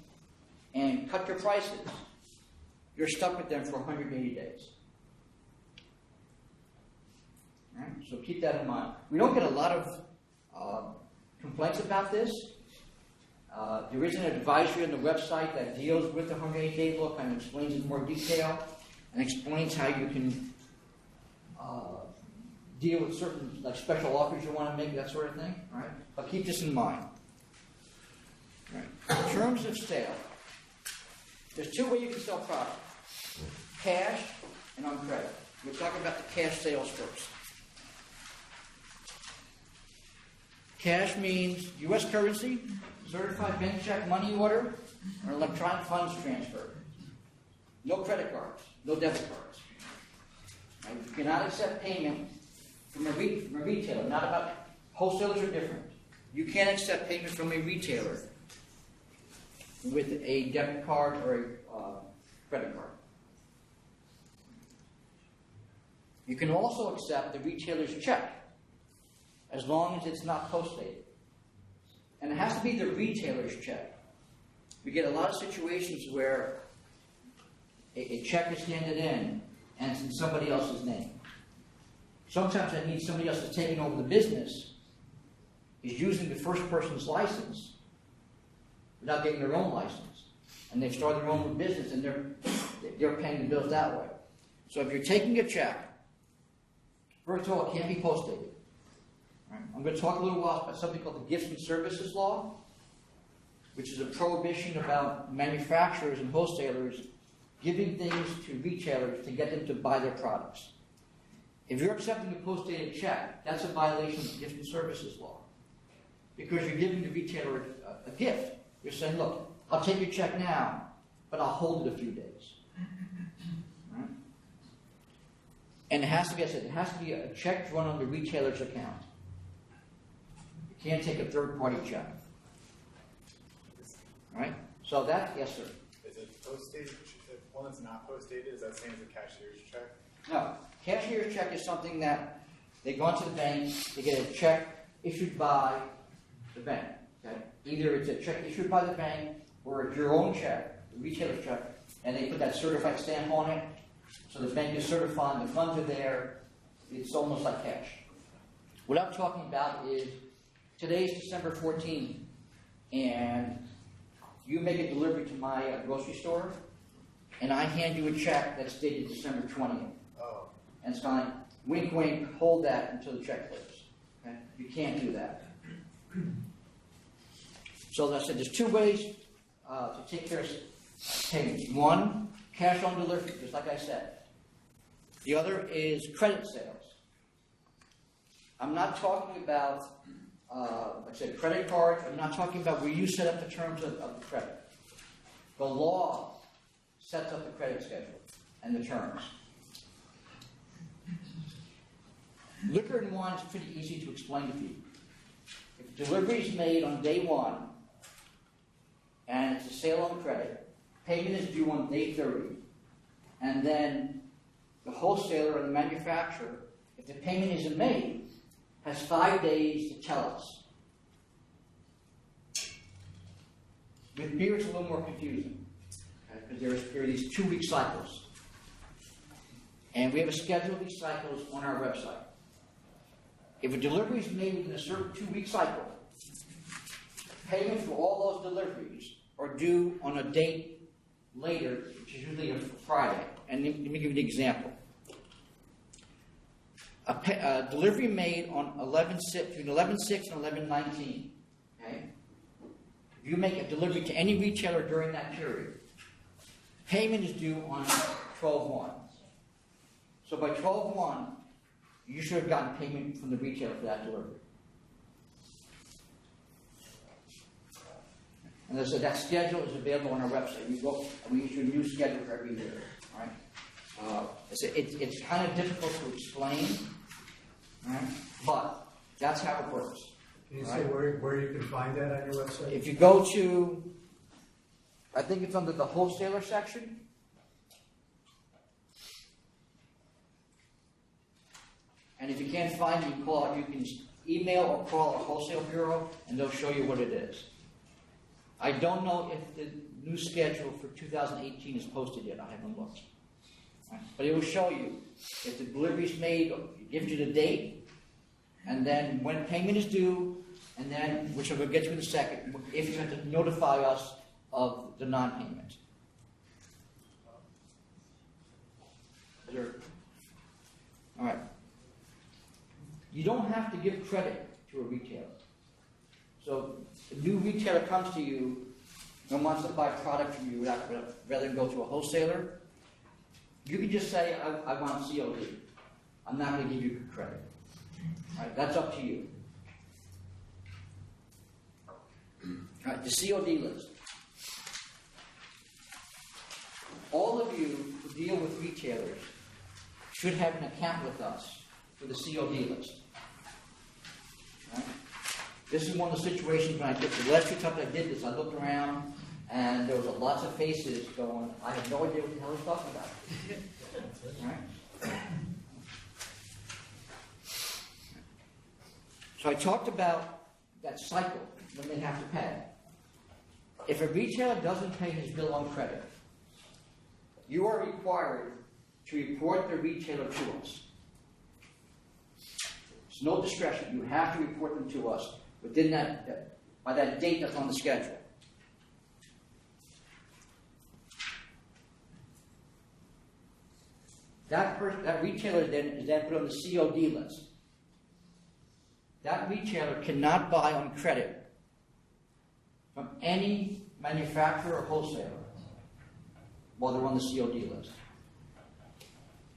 and cut your prices, you're stuck with them for 180 days. All right? So keep that in mind. We don't get a lot of complaints about this. There is an advisory on the website that deals with the 180-day law, kind of explains in more detail, and explains how you can deal with certain like special offers you want to make, that sort of thing. All right? But keep this in mind. All right. In terms of sale, there's 2 ways you can sell product. Cash and on credit. We're talking about the cash sales first. Cash means U.S. currency, certified bank check, money order, or electronic funds transfer. No credit cards, no debit cards. Right? You cannot accept payment from a retailer. Not about wholesalers are different. You can't accept payment from a retailer with a debit card or a credit card. You can also accept the retailer's check as long as it's not post-dated. And it has to be the retailer's check. We get a lot of situations where a check is handed in and it's in somebody else's name. Sometimes that means somebody else is taking over the business, is using the first person's license without getting their own license. And they start their own business and they're paying the bills that way. So if you're taking a check, first of all, it can't be post-dated. Right? I'm going to talk a little while about something called the Gifts and Services Law, which is a prohibition about manufacturers and wholesalers giving things to retailers to get them to buy their products. If you're accepting a post-dated check, that's a violation of the Gifts and Services Law. Because you're giving the retailer a gift. You're saying, look, I'll take your check now, but I'll hold it a few days. Right? And it has to be, it has to be a check drawn on the retailer's account. You can't take a third-party check. Right? So that, yes, sir. Is it post-dated? One that's not post-dated, is that same as a cashier's check? No. Cashier's check is something that they go into the bank, they get a check issued by the bank. Okay? Either it's a check issued by the bank or it's your own check, the retailer's check, and they put that certified stamp on it. So the bank is certifying the funds are there. It's almost like cash. What I'm talking about is today's December 14th, and you make a delivery to my grocery store, and I hand you a check that's dated December 20th. Oh. And it's fine. Wink, wink, hold that until the check clears. Okay? You can't do that. So as I said, there's two ways to take care of payments. One, cash on delivery, just like I said. The other is credit sales. I'm not talking about, like I said, credit cards. I'm not talking about where you set up the terms of the credit. The law sets up the credit schedule and the terms. Liquor and wine is pretty easy to explain to people. If delivery is made on day one and it's a sale on credit, payment is due on day 30, and then the wholesaler or the manufacturer, if the payment isn't made, has 5 days to tell us. With beer, it's a little more confusing, because there are these 2-week cycles. And we have a schedule of these cycles on our website. If a delivery is made within a certain 2-week cycle, payment for all those deliveries are due on a date later, which is usually a Friday. And let me give you an example. A delivery made on between 11/6 and 11/19. Okay? If you make a delivery to any retailer during that period, payment is due on 12/1. So by 12/1, you should have gotten payment from the retailer for that delivery. And as I said, that schedule is available on our website. We go and we issue a new schedule for every year. Right? It's kind of difficult to explain, right? But that's how it works. Can you say where you can find that on your website? If you go to, I think it's under the wholesaler section. And if you can't find it, you can email or call our wholesale bureau, and they'll show you what it is. I don't know if the new schedule for 2018 is posted yet. I haven't looked. Right? But it will show you if the delivery is made, it gives you the date, and then when payment is due, and then, which we'll get to in a second, if you have to notify us of the non-payment. All right. You don't have to give credit to a retailer. So a new retailer comes to you and wants to buy a product from you rather than go to a wholesaler. You can just say, I want COD. I'm not going to give you credit. Right? That's up to you. All right, the COD list. All of you who deal with retailers should have an account with us for the COD list. All right? This is one of the situations when I did, the last few times I did this, I looked around and there was lots of faces going, I have no idea what the hell he's talking about. All right? So I talked about that cycle when they have to pay. If a retailer doesn't pay his bill on credit, you are required to report the retailer to us. It's no discretion. You have to report them to us within by that date that's on the schedule. That retailer is then put on the COD list. That retailer cannot buy on credit from any manufacturer or wholesaler while they're on the COD list.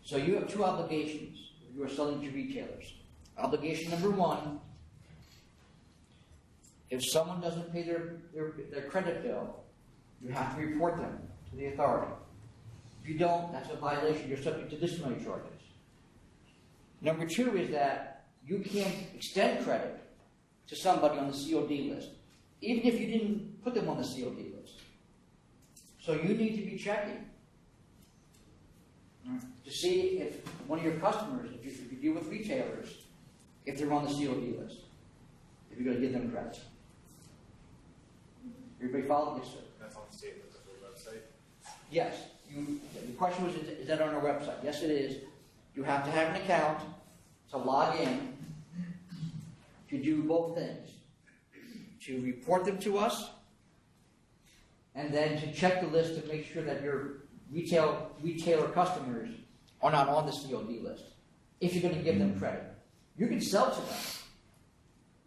So you have two obligations if you are selling to retailers. Obligation number one, if someone doesn't pay their credit bill, you have to report them to the authority. If you don't, that's a violation. You're subject to disciplinary charges. Number two is that you can't extend credit to somebody on the COD list, even if you didn't put them on the COD list. So you need to be checking to see if one of your customers, if you deal with retailers, if they're on the COD list, if you're going to give them credit. Everybody follow this, sir? That's on the state website? Yes. The question was, is that on our website? Yes, it is. You have to have an account to log in to do both things. To report them to us, and then to check the list to make sure that your retailer customers are not on the COD list. If you're going to give them credit. You can sell to them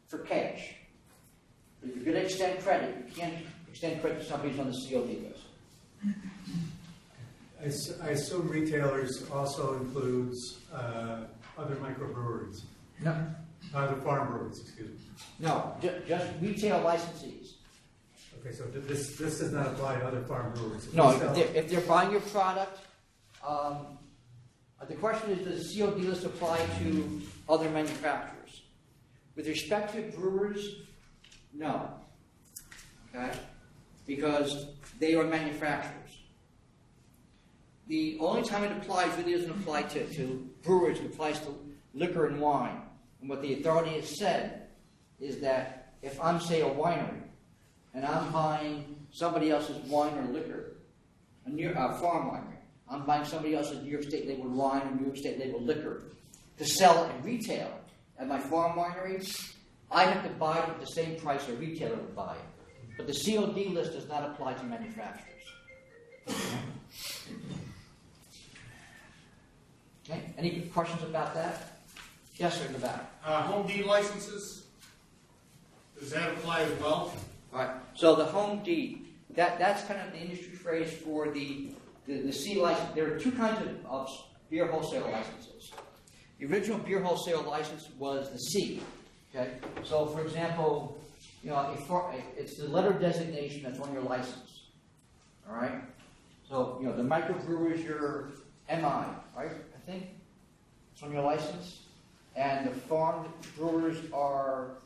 for cash. If you're going to extend credit, you can't extend credit to somebody who's on the COD list. I assume retailers also includes other microbreweries. No. Other farm breweries, excuse me. No, just retail licensees. Okay, so this does not apply to other farm breweries. No, if they're buying your product, the question is, does the COD list apply to other manufacturers? With respect to brewers, no. Okay? Because they are manufacturers. The only time it applies really doesn't apply to brewers, it applies to liquor and wine. And what the authority has said is that if I'm, say, a winery, and I'm buying somebody else's wine or liquor, a farm winery, I'm buying somebody else's New York State labeled wine or New York State labeled liquor to sell at retail at my farm winery, I have to buy it at the same price a retailer would buy it. But the COD list does not apply to manufacturers. Okay, any questions about that? Yes, sir, in the back. Home deed licenses, does that apply as well? All right, so the home deed, that's kind of the industry phrase for the C license. There are two kinds of beer wholesale licenses. The original beer wholesale license was the C. Okay, so for example, it's the letter designation that's on your license. All right, so the microbrewer is your MI, right? I think it's on your license, and the farm brewers are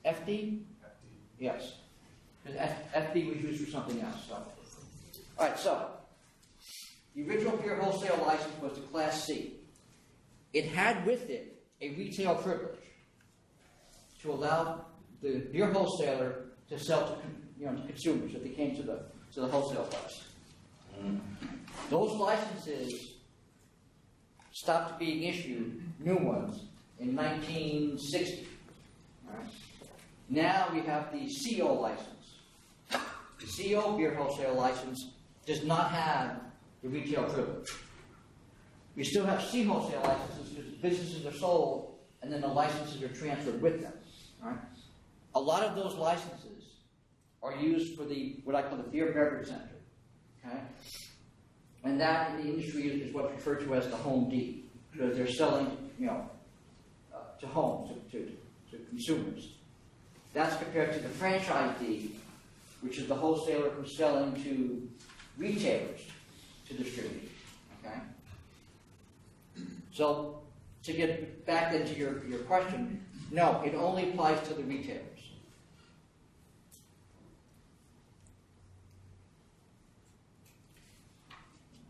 FD. Yes, because FD was used for something else. So, all right, so the original beer wholesale license was the Class C. It had with it a retail privilege to allow the beer wholesaler to sell to consumers if they came to the wholesale price. Those licenses stopped being issued, new ones, in 1960. Right? Now we have the CO license. The CO beer wholesale license does not have the retail privilege. We still have C wholesale licenses because businesses are sold and then the licenses are transferred with them. Right? A lot of those licenses are used for what I call the beer beverage center. Okay? And that in the industry is what's referred to as the home deed, because they're selling, to homes, to consumers. That's compared to the franchise deed, which is the wholesaler who's selling to retailers to distribute. Okay? So, to get back into your question, no, it only applies to the retailers.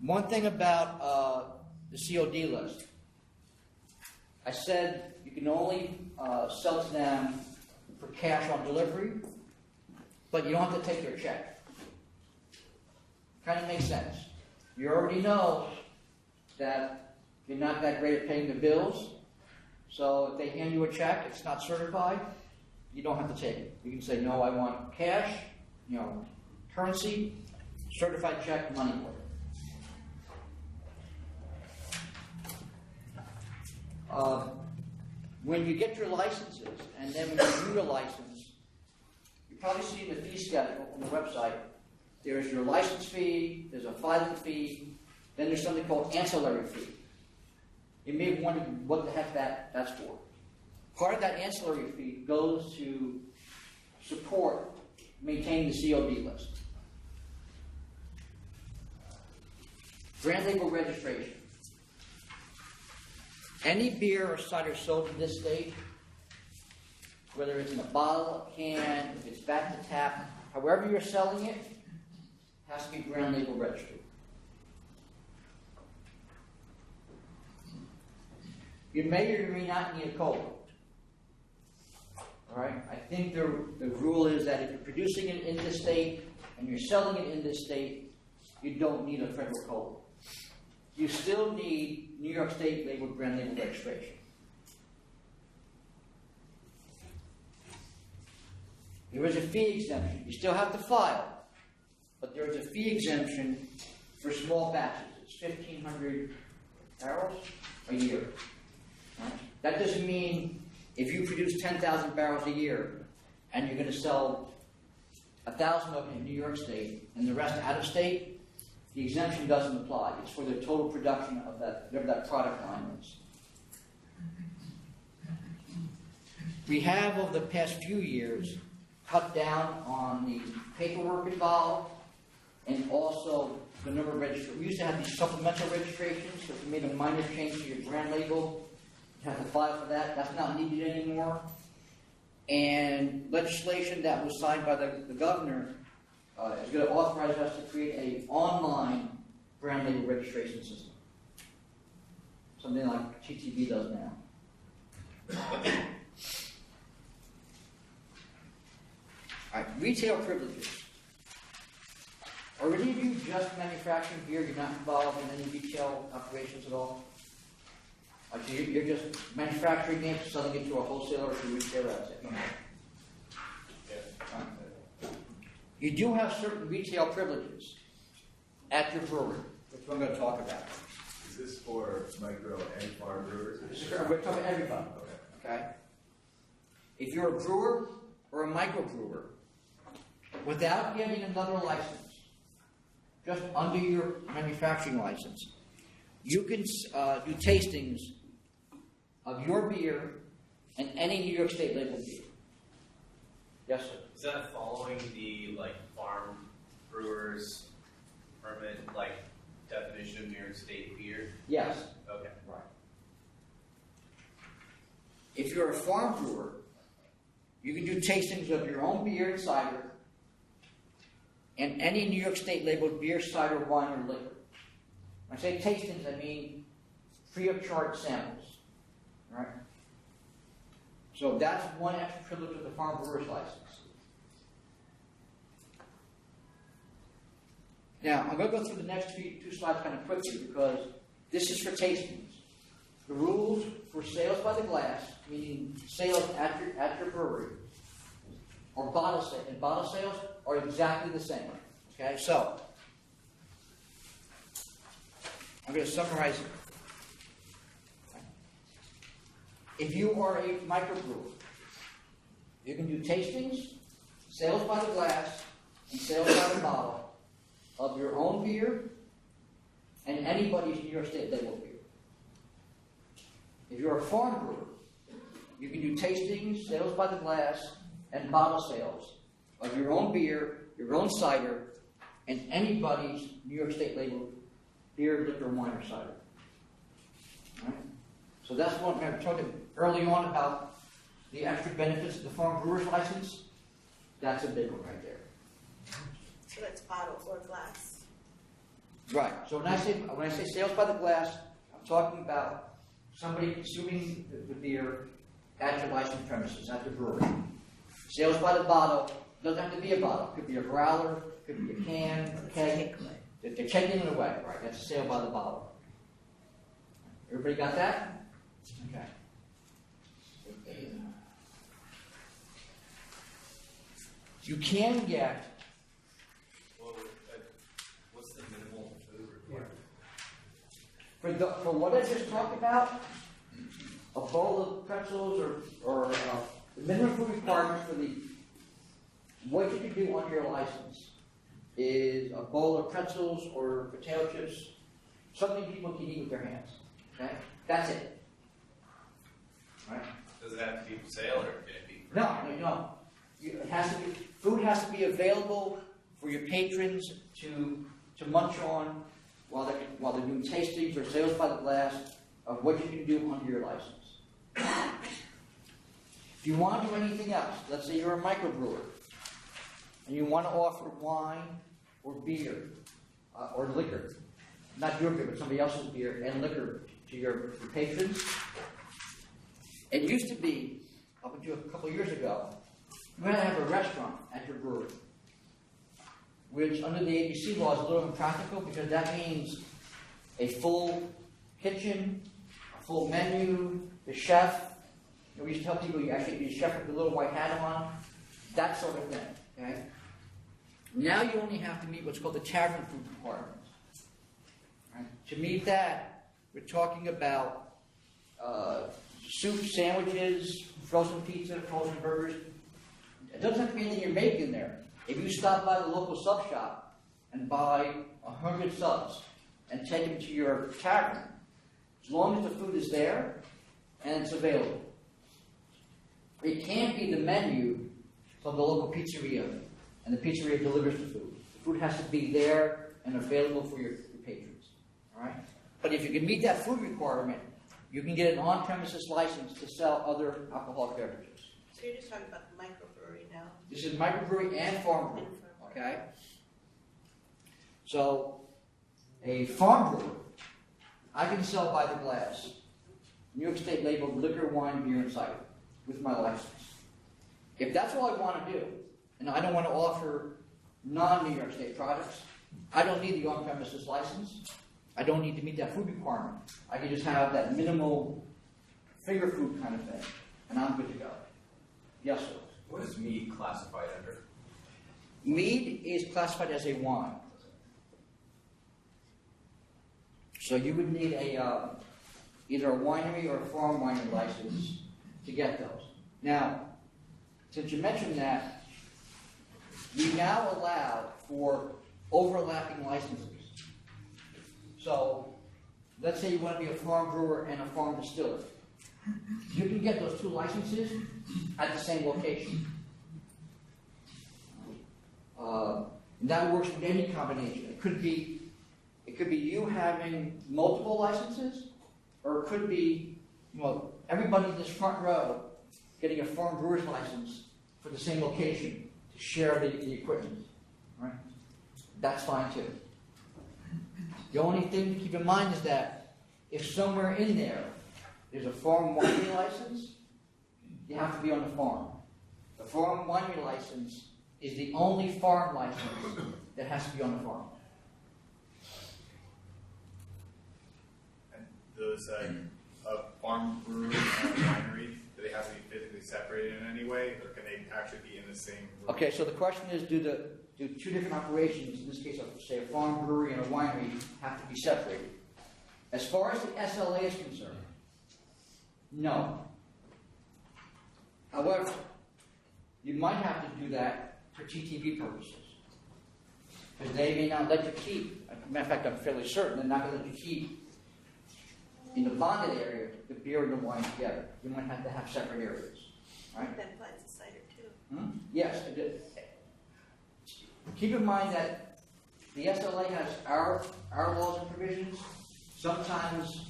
One thing about the COD list, I said you can only sell to them for cash on delivery, but you don't have to take their check. Kind of makes sense. You already know that you're not that great at paying the bills, so if they hand you a check, it's not certified, you don't have to take it. You can say, no, I want cash, currency, certified check, money order. When you get your licenses, and then when you renew your license, you probably see in the fee schedule on the website, there's your license fee, there's a filing fee, then there's something called ancillary fee. You may wonder what the heck that's for. Part of that ancillary fee goes to support maintaining the COD list. Brand label registration. Any beer or cider sold in this state, whether it's in a bottle, a can, if it's back to tap, however you're selling it, has to be brand label registered. You may or may not need a code. All right? I think the rule is that if you're producing it in this state and you're selling it in this state, you don't need a federal code. You still need New York State labeled brand label registration. There is a fee exemption. You still have to file, but there is a fee exemption for small batches. It's 1,500 barrels a year. Right? That doesn't mean if you produce 10,000 barrels a year and you're going to sell 1,000 of them in New York State and the rest out of state, the exemption doesn't apply. It's for the total production of whatever that product line is. We have, over the past few years, cut down on the paperwork involved and also the number of registrations. We used to have these supplemental registrations, so if you made a minor change to your brand label, you have to file for that. That's not needed anymore. And legislation that was signed by the governor is going to authorize us to create an online brand label registration system. Something like TTB does now. All right, retail privileges. Are any of you just manufacturing beer? You're not involved in any retail operations at all? So you're just manufacturing it, selling it to a wholesaler or to a retailer, that's it. You do have certain retail privileges at your brewery, which I'm going to talk about. Is this for micro and farm brewers? We're talking about everybody. Okay? If you're a brewer or a microbrewer, without getting another license, just under your manufacturing license, you can do tastings of your beer and any New York State labeled beer. Yes, sir. Is that following the farm brewers permit definition of New York State beer? Yes. Okay. Right. If you're a farm brewer, you can do tastings of your own beer and cider and any New York State labeled beer, cider, wine, or liquor. When I say tastings, I mean free of charge samples. All right? So that's one extra privilege of the farm brewer's license. Now, I'm going to go through the next two slides kind of quickly because this is for tastings. The rules for sales by the glass, meaning sales at your brewery, or bottle sales are exactly the same. Okay, so I'm going to summarize it. If you are a microbrewer, you can do tastings, sales by the glass, and sales by the bottle of your own beer and anybody's New York State labeled beer. If you're a farm brewer, you can do tastings, sales by the glass, and bottle sales of your own beer your own cider, and anybody's New York State labeled beer, liquor, wine, or cider. All right? So that's what I was talking early on about the extra benefits of the farm brewer's license. That's a big one right there. So that's bottle or glass. Right. So when I say sales by the glass, I'm talking about somebody consuming the beer at your licensed premises, at the brewery. Sales by the bottle doesn't have to be a bottle. It could be a growler, it could be a can, a keg. They're taking it away, right? That's a sale by the bottle. Everybody got that? Okay. You can get. What's the minimal food requirement? For what I just talked about, a bowl of pretzels or the minimum food requirements for what you can do under your license is a bowl of pretzels or potato chips, something people can eat with their hands. Okay, that's it. Right? Does it have to be for sale or can it be? No. It has to be. Food has to be available for your patrons to munch on while they're doing tastings or sales by the glass of what you can do under your license. If you want to do anything else, let's say you're a microbrewer and you want to offer wine or beer or liquor, not your beer, but somebody else's beer and liquor to your patrons. It used to be, up until a couple of years ago, you had to have a restaurant at your brewery, which under the ABC law is a little impractical because that means a full kitchen, a full menu, the chef. We used to tell people you actually need a chef with a little white hat on, that sort of thing. Okay? Now you only have to meet what's called the tavern food requirements. Right? To meet that, we're talking about soup, sandwiches, frozen pizza, frozen burgers. It doesn't have to be anything you're making there. If you stop by the local sub shop and buy 100 subs and take them to your tavern, as long as the food is there and it's available. It can't be the menu from the local pizzeria, and the pizzeria delivers the food. The food has to be there and available for your patrons. All right? But if you can meet that food requirement, you can get an on-premises license to sell other alcoholic beverages. So you're just talking about the microbrewery now? This is microbrewery and farm brewery. Okay? So, a farm brewer, I can sell by the glass, New York State labeled liquor, wine, beer, and cider with my license. If that's all I want to do, and I don't want to offer non-New York State products, I don't need the on-premises license. I don't need to meet that food requirement. I can just have that minimal finger food kind of thing, and I'm good to go. Yes, sir. What is mead classified under? Mead is classified as a wine. So you would need either a winery or a farm winery license to get those. Now, since you mentioned that, we now allow for overlapping licenses. So, let's say you want to be a farm brewer and a farm distiller. You can get those two licenses at the same location. That works with any combination. It could be you having multiple licenses, or it could be, everybody in this front row getting a farm brewer's license for the same location to share the equipment. Right? That's fine too. The only thing to keep in mind is that if somewhere in there's a farm winery license, you have to be on the farm. The farm winery license is the only farm license that has to be on the farm. And those farm brewery and winery, do they have to be physically separated in any way, or can they actually be in the same room? Okay, so the question is, do two different operations, in this case, say a farm brewery and a winery, have to be separated? As far as the SLA is concerned, no. However, you might have to do that for TTV purposes. Because they may not let you keep, as a matter of fact, I'm fairly certain, they're not going to let you keep in the bonded area the beer and the wine together. You might have to have separate areas. Right? That applies to cider too. Yes. keep in mind that the SLA has our laws and provisions. Sometimes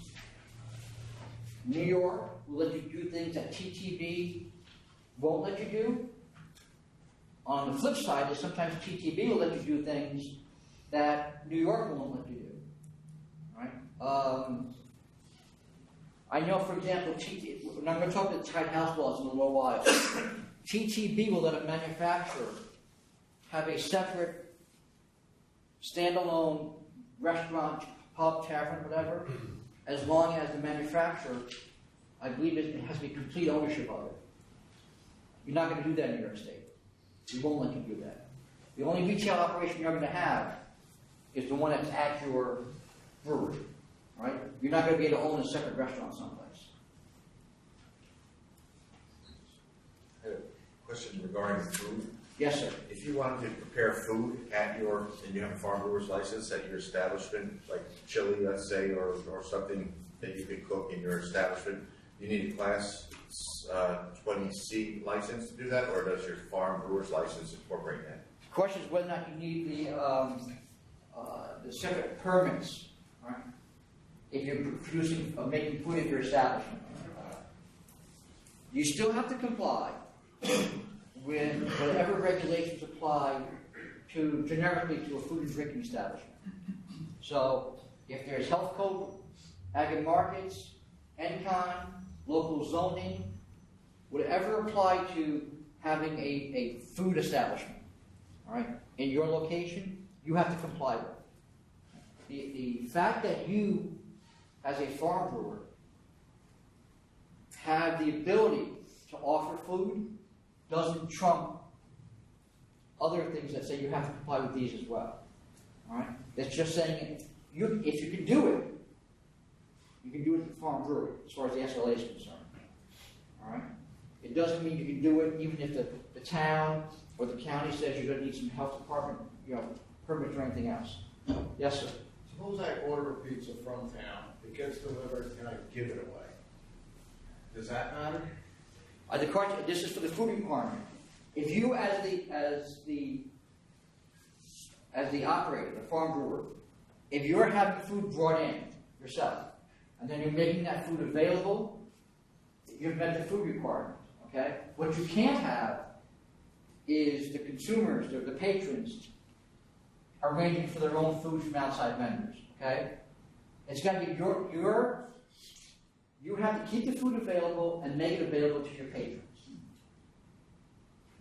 New York will let you do things that TTB won't let you do. On the flip side, is sometimes TTB will let you do things that New York won't let you do. Right? I know, for example, and I'm going to talk about the tight house laws in a little while. TTB will let a manufacturer have a separate, standalone restaurant, pub, tavern, whatever, as long as the manufacturer, I believe it has to be complete ownership of it. You're not going to do that in New York State. We won't let you do that. The only retail operation you're going to have is the one that's at your brewery. Right? You're not going to be able to own a separate restaurant someplace. I have a question regarding food. Yes, sir. If you wanted to prepare food and you have a farm brewer's license at your establishment, like chili, let's say, or something that you could cook in your establishment, you need a class 20C license to do that, or does your farm brewer's license incorporate that? The question is whether or not you need the separate permits, right? If you're producing or making food at your establishment. You still have to comply with whatever regulations apply to generically to a food and drinking establishment. So if there's health code, ag and markets, NCON, local zoning, whatever apply to having a food establishment, all right, in your location, you have to comply with. The fact that you, as a farm brewer, have the ability to offer food doesn't trump other things that say you have to comply with these as well. All right? That's just saying if you can do it, you can do it at the farm brewery as far as the SLA is concerned. All right? It doesn't mean you can do it even if the town or the county says you're going to need some health department, permits or anything else. Yes, sir. Suppose I order a pizza from town, it gets delivered, and I give it away. Does that matter? This is for the food requirement. If you, as the operator, the farm brewer, if you're having food brought in yourself, and then you're making that food available, you've met the food requirement. Okay. What you can't have is the consumers, the patrons, arranging for their own food from outside vendors. Okay. It's got to be you have to keep the food available and make it available to your patrons.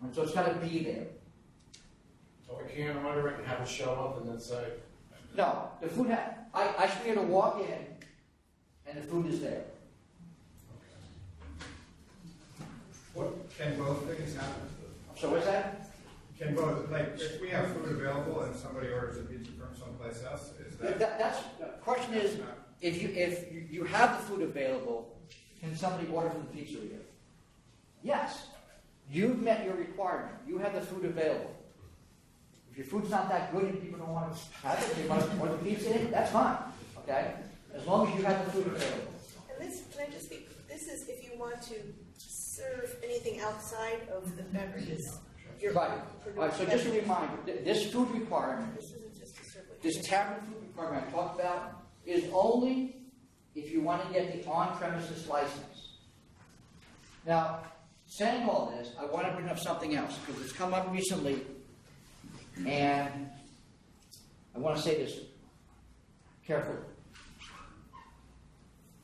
And so it's got to be there. So I can't order it and have it show up and then say... No, the food I should be able to walk in and the food is there. What, can both things happen? So what's that? Can both, like, if we have food available and somebody orders a pizza from someplace else, is that... That's the question is, if you have the food available, can somebody order from the pizzeria? Yes. You've met your requirement. You have the food available. If your food's not that good and people don't want to have it, they want to order the pizza in, that's fine. Okay? As long as you have the food available. And this, can I just speak, this is if you want to serve anything outside of the beverages. Right. So just a reminder, this food requirement, this tavern food requirement I talked about, is only if you want to get the on-premises license. Now, saying all this, I want to bring up something else, because it's come up recently, and I want to say this carefully.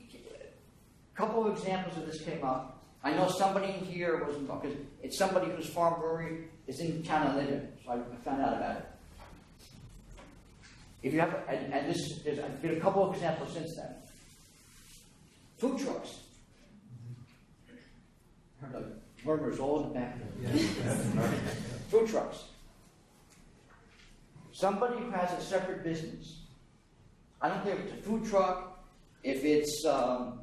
A couple of examples of this came up. I know somebody in here was involved, because it's somebody whose farm brewery is in the town I live in, so I found out about it. If you have, and there's been a couple of examples since then. Food trucks. I heard the murmurs all in the back. Food trucks. Somebody who has a separate business. I don't care if it's a food truck, if it's a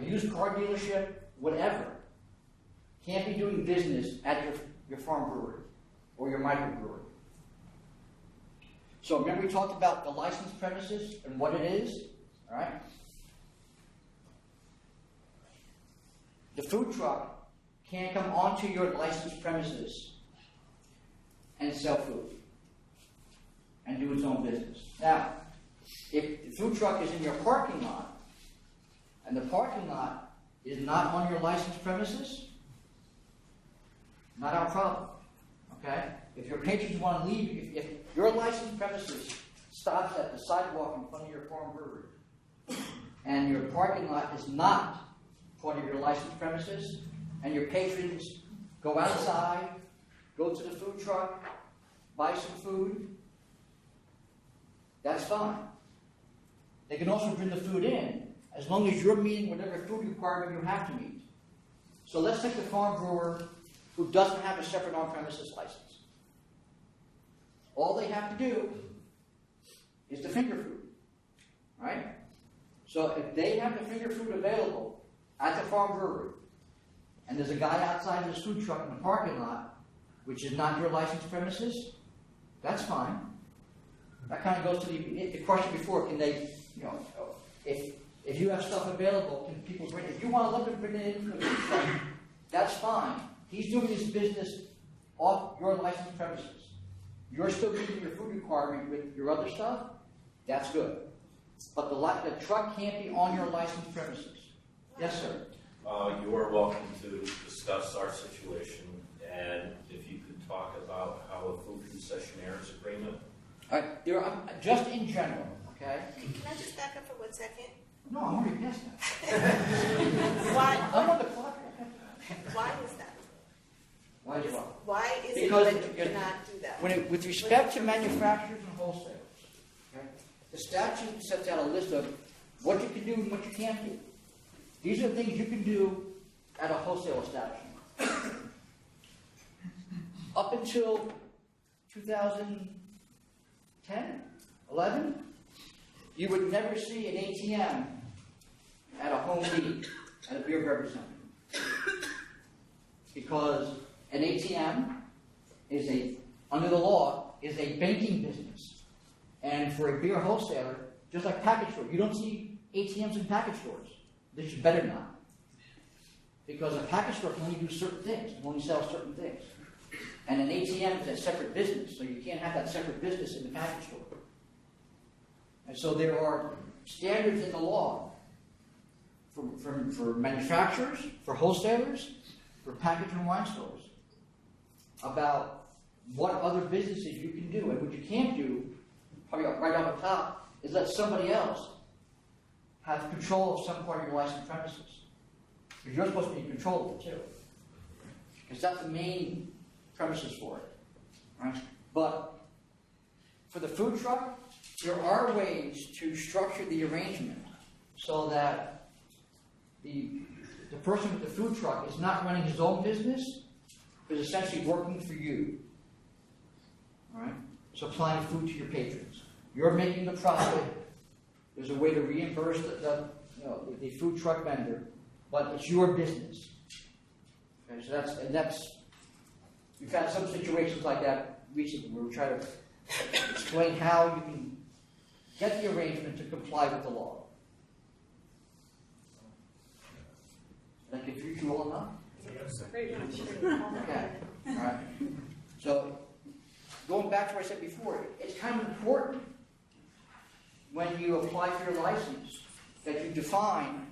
used car dealership, whatever, can't be doing business at your farm brewery or your microbrewery. So remember we talked about the licensed premises and what it is, all right? The food truck can't come onto your licensed premises and sell food and do its own business. Now, if the food truck is in your parking lot, and the parking lot is not on your licensed premises, not our problem, okay? If your patrons want to leave, if your licensed premises stops at the sidewalk in front of your farm brewery, and your parking lot is not part of your licensed premises, and your patrons go outside, go to the food truck, buy some food, that's fine. They can also bring the food in, as long as you're meeting whatever food requirement you have to meet. So let's take the farm brewer who doesn't have a separate on-premises license. All they have to do is the finger food, right? So if they have the finger food available at the farm brewery, and there's a guy outside of his food truck in the parking lot, which is not your licensed premises, that's fine. That kind of goes to the question before, can they, if you have stuff available, can people bring it? If you want to let them bring it in for the food truck, that's fine. He's doing his business off your licensed premises. You're still meeting your food requirement with your other stuff, that's good. But the truck can't be on your licensed premises. Yes, sir. You are welcome to discuss our situation, and if you could talk about how a food concessionaire's agreement. All right, just in general, okay? Can I just back up for 1 second? No, I'm already past that. Why? I'm on the clock. Why is that? Why is what? Why is Because it that you cannot do that? With respect to manufacturers and wholesalers, okay, the statute sets out a list of what you can do and what you can't do. These are the things you can do at a wholesale establishment. Up until 2010, 11, you would never see an ATM at a home meeting, at a beer representative. Because an ATM is under the law, is a banking business. And for a beer wholesaler, just like package store, you don't see ATMs in package stores. They should better not. Because a package store can only do certain things, can only sell certain things. And an ATM is a separate business, so you can't have that separate business in the package store. And so there are standards in the law for manufacturers, for wholesalers, for package and wine stores, about what other businesses you can do. And what you can't do, probably right off the top, is let somebody else have control of some part of your licensed premises. Because you're supposed to be in control of it too. Because that's the main premises for it. Right? But for the food truck, there are ways to structure the arrangement so that the person with the food truck is not running his own business, but is essentially working for you. All right? Supplying food to your patrons. You're making the profit. There's a way to reimburse the food truck vendor, but it's your business. Okay, so we've had some situations like that recently where we try to explain how you can get the arrangement to comply with the law. Did I confuse you all enough? Very much. Okay. All right. So, going back to what I said before, it's kind of important when you apply for your license that you define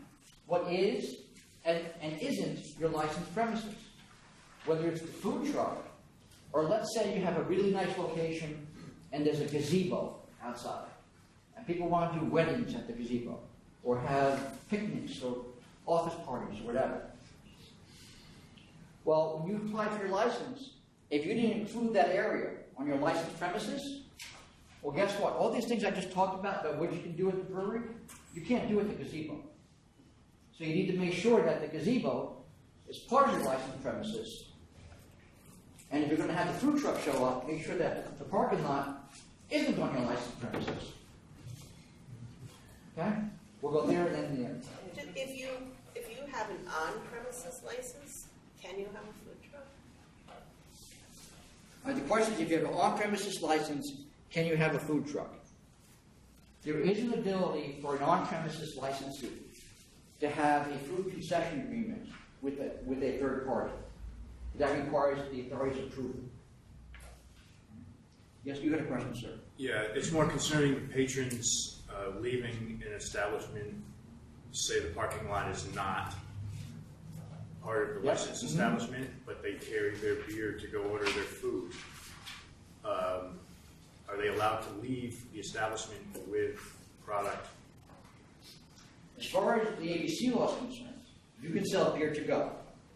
what is and isn't your licensed premises. Whether it's the food truck, or let's say you have a really nice location and there's a gazebo outside, and people want to do weddings at the gazebo, or have picnics or office parties or whatever. Well, when you apply for your license, if you didn't include that area on your licensed premises, well, guess what? All these things I just talked about what you can do at the brewery, you can't do at the gazebo. So you need to make sure that the gazebo is part of your licensed premises. And if you're going to have the food truck show up, make sure that the parking lot isn't on your licensed premises. Okay? We'll go there and then there. If you have an on-premises license, can you have a food truck? The question is, if you have an on-premises license, can you have a food truck? There is an ability for an on-premises licensee to have a food concession agreement with a third party. That requires the authority's approval. Yes, you had a question, sir. Yeah, it's more concerning the patrons leaving an establishment, say the parking lot is not part of the Yes. licensed establishment, but they carry their beer to go order their food. Are they allowed to leave the establishment with product? As far as the ABC law is concerned, you can sell beer to go.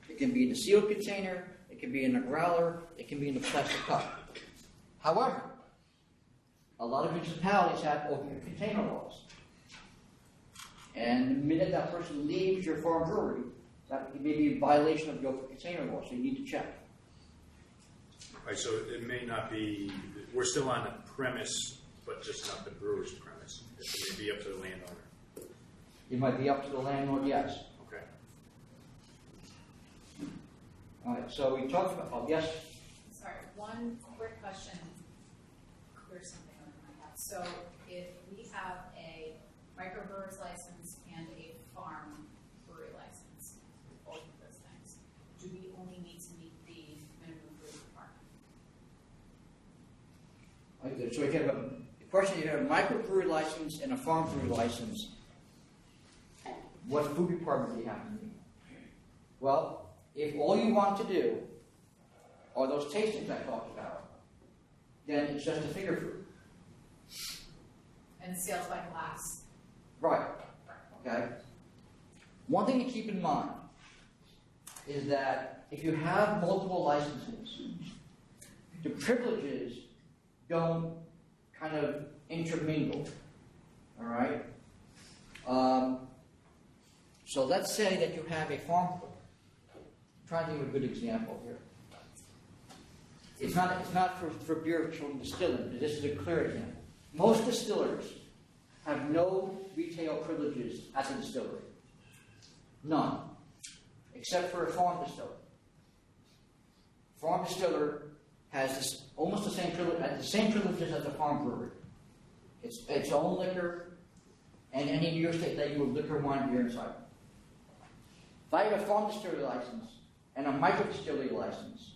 It can be in a sealed container, it can be in a growler, it can be in a plastic cup. However, a lot of municipalities have open container laws. And the minute that person leaves your farm brewery, that may be a violation of the open container law, so you need to check. Right, so it may not be, we're still on the premise, but just not the brewer's premise. It may be up to the landowner. It might be up to the landlord, yes. Okay. All right, so we talked about, oh, yes? Sorry, one quick question. There's something on my head. So if we have a microbrewer's license and a farm brewery license, both of those things, do we only need to meet the minimum food requirement? Okay, so if you have the question, you have a microbrewery license and a farm brewery license, what food requirement do you have to meet? Well, if all you want to do are those tastings I talked about, then it's just a finger food. And sales by glass. Right. Okay. One thing to keep in mind is that if you have multiple licenses, the privileges don't kind of intermingle. All right. So let's say that you have a farm. I'm trying to think of a good example here. It's not for beer from distilling, but this is a clear example. Most distillers have no retail privileges at the distillery. None. Except for a farm distiller. Farm distiller has almost the same privileges as a farm brewery. It's its own liquor, and any New York State label of liquor, wine, beer, and cider. If I have a farm distillery license and a micro distillery license,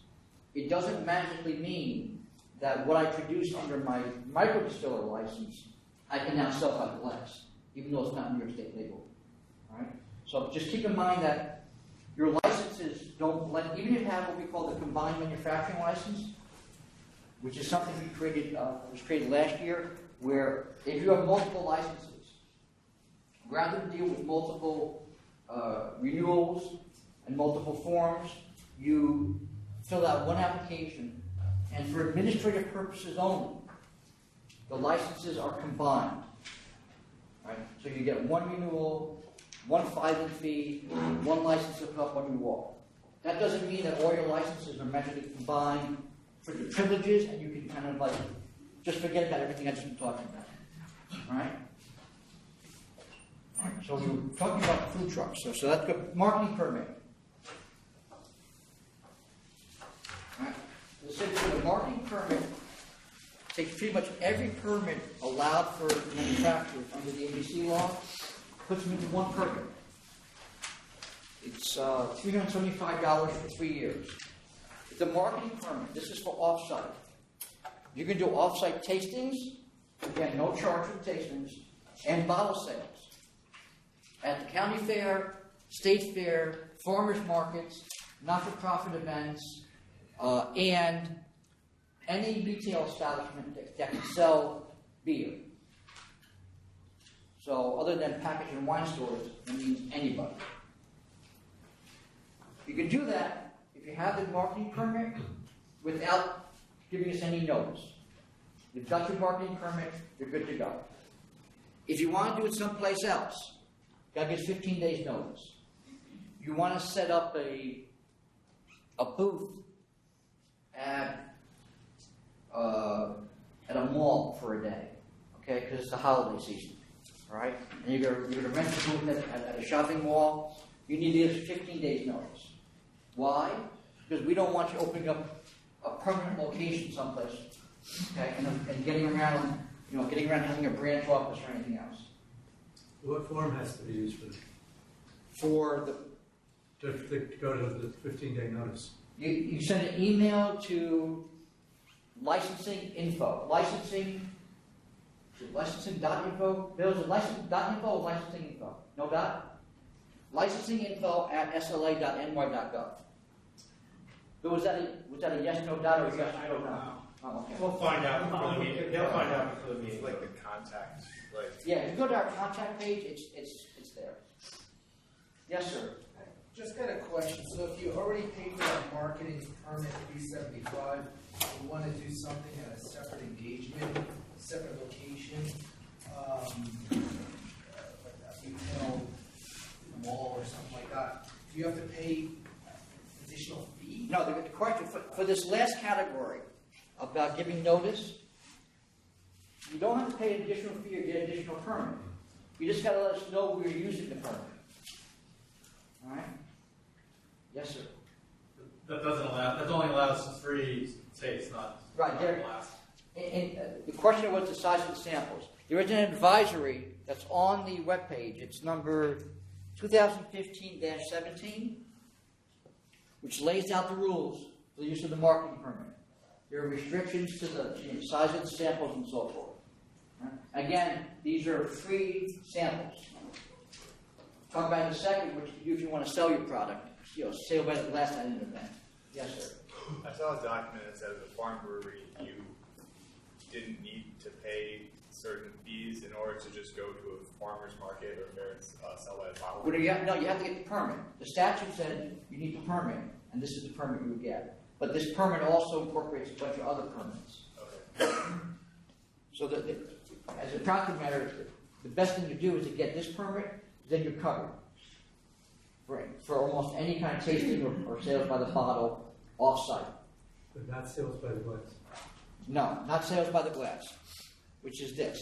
it doesn't magically mean that what I produce under my micro distiller license, I can now sell by glass, even though it's not New York State legal. All right? So just keep in mind that your licenses don't blend, even if you have what we call the combined manufacturing license, which is something we created, was created last year, where if you have multiple licenses, rather than deal with multiple renewals and multiple forms, you fill out one application, and for administrative purposes only, the licenses are combined. Right? So you get one renewal, one filing fee, one license to put up, one renewal. That doesn't mean that all your licenses are magically combined for the privileges, and you can kind of like just forget about everything I've just been talking about. All right? All right. So we're talking about food trucks. So that's good. Marketing permit. The marketing permit takes pretty much every permit allowed for manufacturers under the ABC law, puts them into one permit. It's $375 for 3 years. It's a marketing permit. This is for off-site. You can do off-site tastings, again, no charge for tastings, and bottle sales. At the county fair, state fair, farmers markets, not-for-profit events, and any retail establishment that can sell beer. So other than packaged and wine stores, it means anybody. You can do that if you have the marketing permit without giving us any notice. You've got your marketing permit, you're good to go. If you want to do it someplace else, you got to get 15 days notice. You want to set up a booth at a mall for a day, okay? Because it's the holiday season, all right? And you're going to rent a booth at a shopping mall. You need to give us 15 days notice. Why? Because we don't want you opening up a permanent location someplace, okay? And getting around having a branch office or anything else. What form has to be used for this? To go to the 15-day notice? You send an email to licensing info. Licensing.info? Bill, is it licensing.info or licensing info? No dot? Licensing info at sla.ny.gov. Bill, was that a yes, no dot, or a yes, no dot? Oh, okay. We'll find out before the meeting. They'll find out before the meeting. Like the contact, like. Yeah, if you go to our contact page, it's there. Yes, sir. Just got a question. So if you already paid for that marketing permit $375, you want to do something at a separate engagement, separate location, like a retail mall or something like that, do you have to pay additional fee? No, the question for this last category about giving notice, you don't have to pay an additional fee or get an additional permit. You just got to let us know we're using the permit. All right? Yes, sir. That only allows 3 states, not. Right, there. And the question was the size of the samples. There is an advisory that's on the webpage. It's number 2015-17, which lays out the rules for the use of the marketing permit. There are restrictions to the size of the samples and so forth. Right? Again, these are free samples. Talk about in a second what you do if you want to sell your product. Sale by the glass at an event. Yes, sir. I saw a document that said as a farm brewery, you didn't need to pay certain fees in order to just go to a farmer's market or sell by the bottle. No, you have to get the permit. The statute said you need the permit, and this is the permit you would get. But this permit also incorporates a bunch of other permits. Okay. So that, as a practical matter, the best thing to do is to get this permit, then you're covered. For almost any kind of tasting or sales by the bottle off-site. But not sales by the glass. No, not sales by the glass, which is this.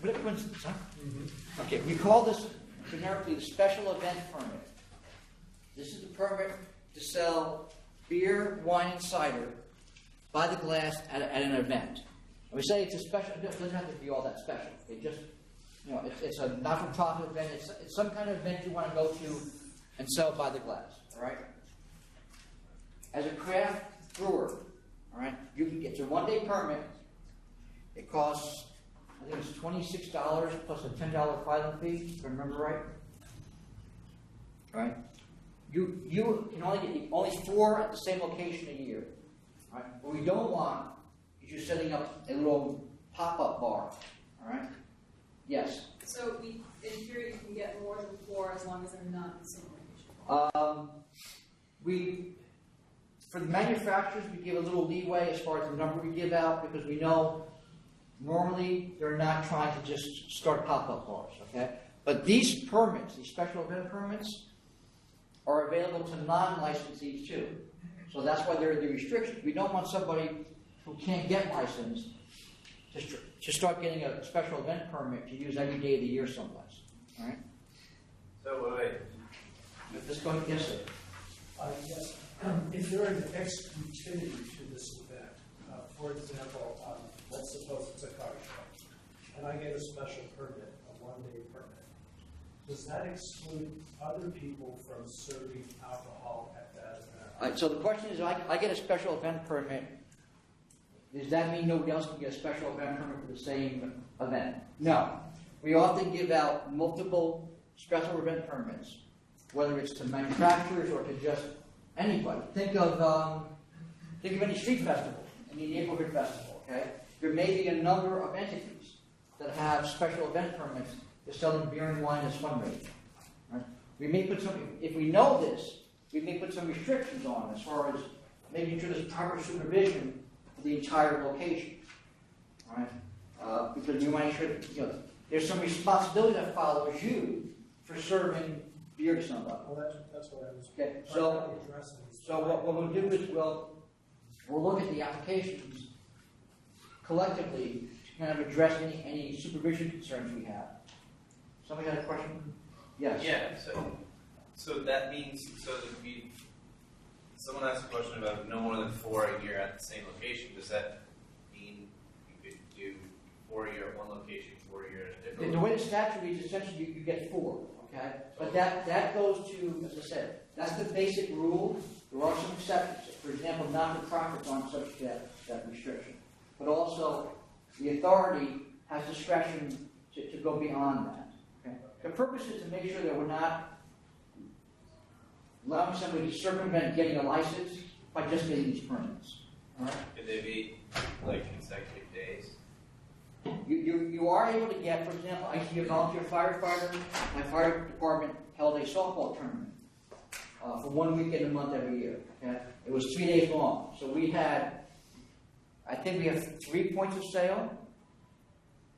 What a coincidence, huh? Mm-hmm. Okay, we call this generically the special event permit. This is the permit to sell beer, wine, and cider by the glass at an event. And we say it's a special, it doesn't have to be all that special. It just, it's a not-for-profit event. It's some kind of event you want to go to and sell by the glass, all right? As a craft brewer, all right, you can get your one-day permit. It costs, I think it's $26 plus a $10 filing fee, if I remember right. All right? You can only get only 4 at the same location a year. All right? What we don't want is you setting up a little pop-up bar. All right? Yes. So in theory, you can get more than 4 as long as they're not in the same location. For the manufacturers, we give a little leeway as far as the number we give out because we know normally they're not trying to just start pop-up bars. Okay? But these permits, these special event permits, are available to non-licensees too. So that's why there are the restrictions. We don't want somebody who can't get licensed to start getting a special event permit to use every day of the year someplace. All right? So wait. Let's go ahead. Yes, sir. Yes. Is there an exclusivity to this event? For example, let's suppose it's a car show, and I get a special permit, a one-day permit. Does that exclude other people from serving alcohol at that event? All right, so the question is, I get a special event permit. Does that mean nobody else can get a special event permit for the same event? No. We often give out multiple special event permits, whether it's to manufacturers or to just anybody. Think of any street festival, any neighborhood festival. Okay, there may be a number of entities that have special event permits to sell them beer and wine as fundraising. Right? We may put some, if we know this, we may put some restrictions on as far as making sure there's proper supervision for the entire location. All right, because we want to make sure that there's some responsibility that follows you for serving beer to somebody. Well, that's what I was. Okay, so what we'll do is we'll look at the applications collectively to kind of address any supervision concerns we have. Somebody had a question? Yes. Yeah. So that means someone asked a question about no more than 4 a year at the same location. Does that mean you could do 4 a year at one location, 4 a year at a different? The way the statute reads, essentially you get 4. Okay, but that goes to, as I said, that's the basic rule. There are some exceptions. For example, not-for-profits aren't subject to that. that restriction. But also, the authority has discretion to go beyond that. Okay? The purpose is to make sure that we're not allowing somebody to circumvent getting a license by just getting these permits. All right? Could they be like consecutive days? You are able to get, for example, I used to be a volunteer firefighter. My fire department held a softball tournament for 1 weekend a month every year. Okay? It was 3 days long. So we had, I think we have 3 points of sale.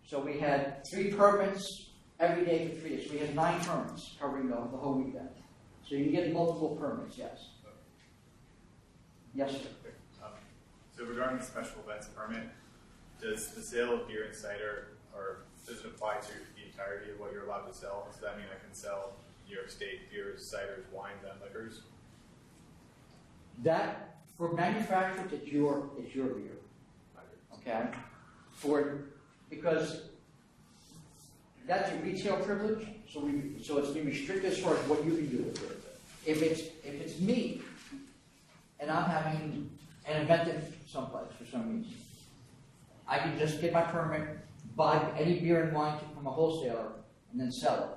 So we had 3 permits every day for 3 days. So we had 9 permits covering the whole weekend. So you can get multiple permits, yes. Yes, sir. So regarding the special events permit, does the sale of beer and cider, or does it apply to the entirety of what you're allowed to sell? Does that mean I can sell New York State beers, ciders, wines, and liquors? That, for manufacturers, it's your beer. Okay? Because that's a retail privilege, so it's been restricted as far as what you can do with it. If it's me, and I'm having an event in someplace for some reason, I can just get my permit, buy any beer and wine from a wholesaler, and then sell it.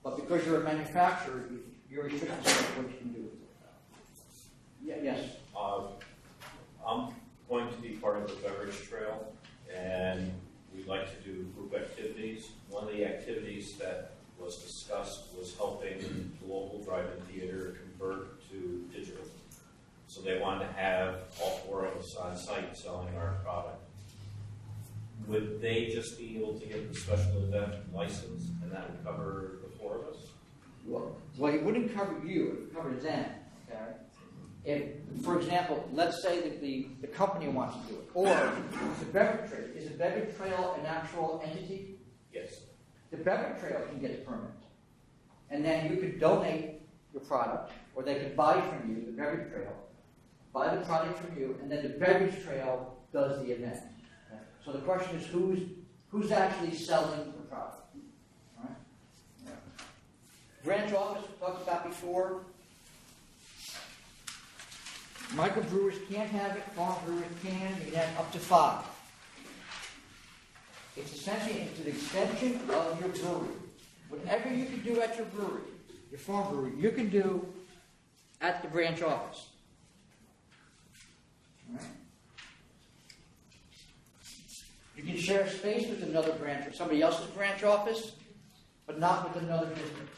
But because you're a manufacturer, you're restricted as far as what you can do with it. Yes? I'm going to be part of the beverage trail, and we'd like to do group activities. One of the activities that was discussed was helping the local drive-in theater convert to digital. So they wanted to have all 4 of us on site selling our product. Would they just be able to get the special event license, and that would cover the 4 of us? Well, it wouldn't cover you, it would cover them. Okay? If, for example, let's say that the company wants to do it, or the beverage trail. Is the beverage trail an actual entity? Yes. The beverage trail can get a permit. And then you could donate your product, or they could buy from you, the beverage trail, buy the product from you, and then the beverage trail does the event. Okay? So the question is, who's actually selling the product? All right? Yeah. Branch office we talked about before. Microbrewers can't have it, farm brewers can, you can have up to 5. It's essentially an extension of your brewery. Whatever you can do at your brewery, your farm brewery, you can do at the branch office. All right? You can share space with another branch or somebody else's branch office, but not with another business.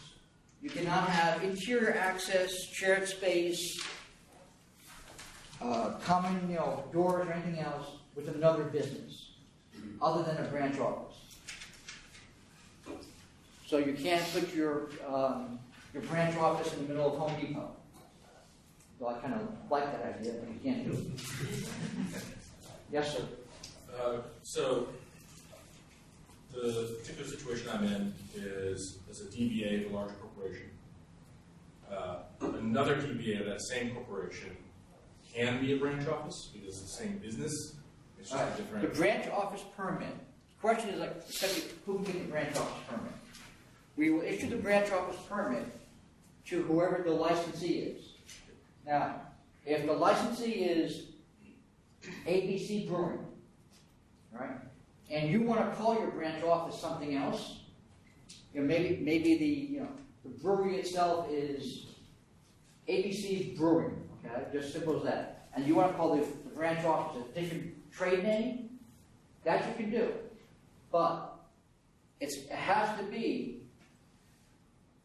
You cannot have interior access, shared space, common, doors or anything else with another business, other than a branch office. So you can't put your branch office in the middle of Home Depot. Well, I kind of like that idea, but you can't do it. Yes, sir. So the particular situation I'm in is as a DBA of a large corporation. Another DBA of that same corporation can be a branch office because it's the same business. It's just a different. The branch office permit. The question is who can get the branch office permit? We will issue the branch office permit to whoever the licensee is. Now, if the licensee is ABC Brewing, right, and you want to call your branch office something else, maybe the brewery itself is ABC Brewing, okay, just simple as that, and you want to call the branch office a different trade name, that you can do, but it has to be.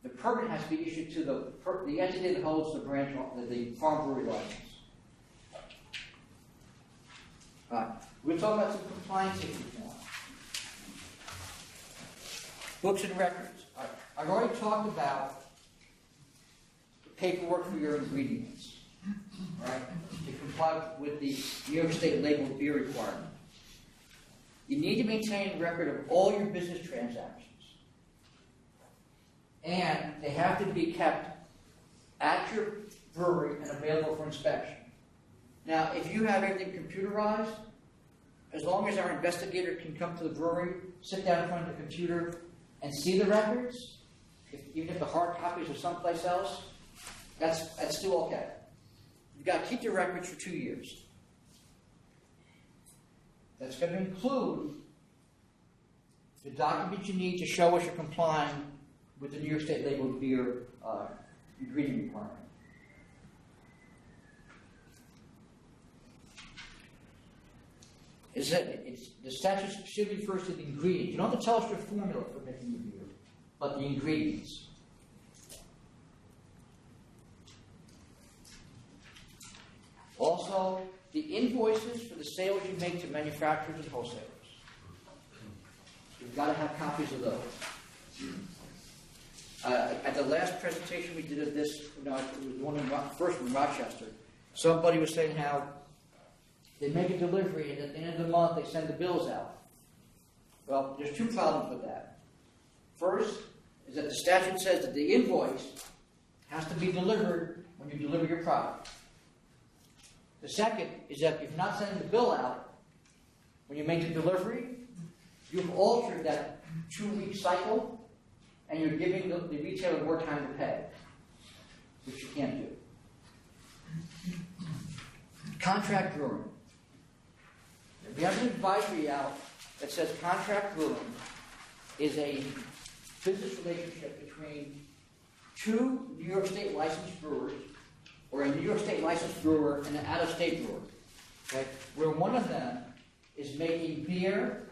The permit has to be issued to the entity that holds the branch, the farm brewery license. All right. We'll talk about some compliance issues now. Books and records. All right. I've already talked about the paperwork for your ingredients, right? To comply with the New York State labeled beer requirement. You need to maintain a record of all your business transactions. And they have to be kept at your brewery and available for inspection. Now, if you have everything computerized, as long as our investigator can come to the brewery, sit down in front of the computer, and see the records, even if the hard copies are someplace else, that's still okay. You've got to keep the records for 2 years. that's going to include the documents you need to show us you're complying with the New York State labeled beer ingredient requirement. The statute specifically refers to the ingredients. You don't have to tell us your formula for making the beer, but the ingredients. Also, the invoices for the sales you make to manufacturers and wholesalers. You've got to have copies of those. At the last presentation we did of this, it was the one first in Rochester, somebody was saying how they make a delivery and at the end of the month they send the bills out. Well, there's two problems with that. First is that the statute says that the invoice has to be delivered when you deliver your product. The second is that if you're not sending the bill out when you make the delivery, you've altered that 2-week cycle and you're giving the retailer more time to pay, which you can't do. Contract brewing. We have an advisory out that says contract brewing is a business relationship between two New York State licensed brewers or a New York State licensed brewer and an out-of-state brewer, okay? Where one of them is making beer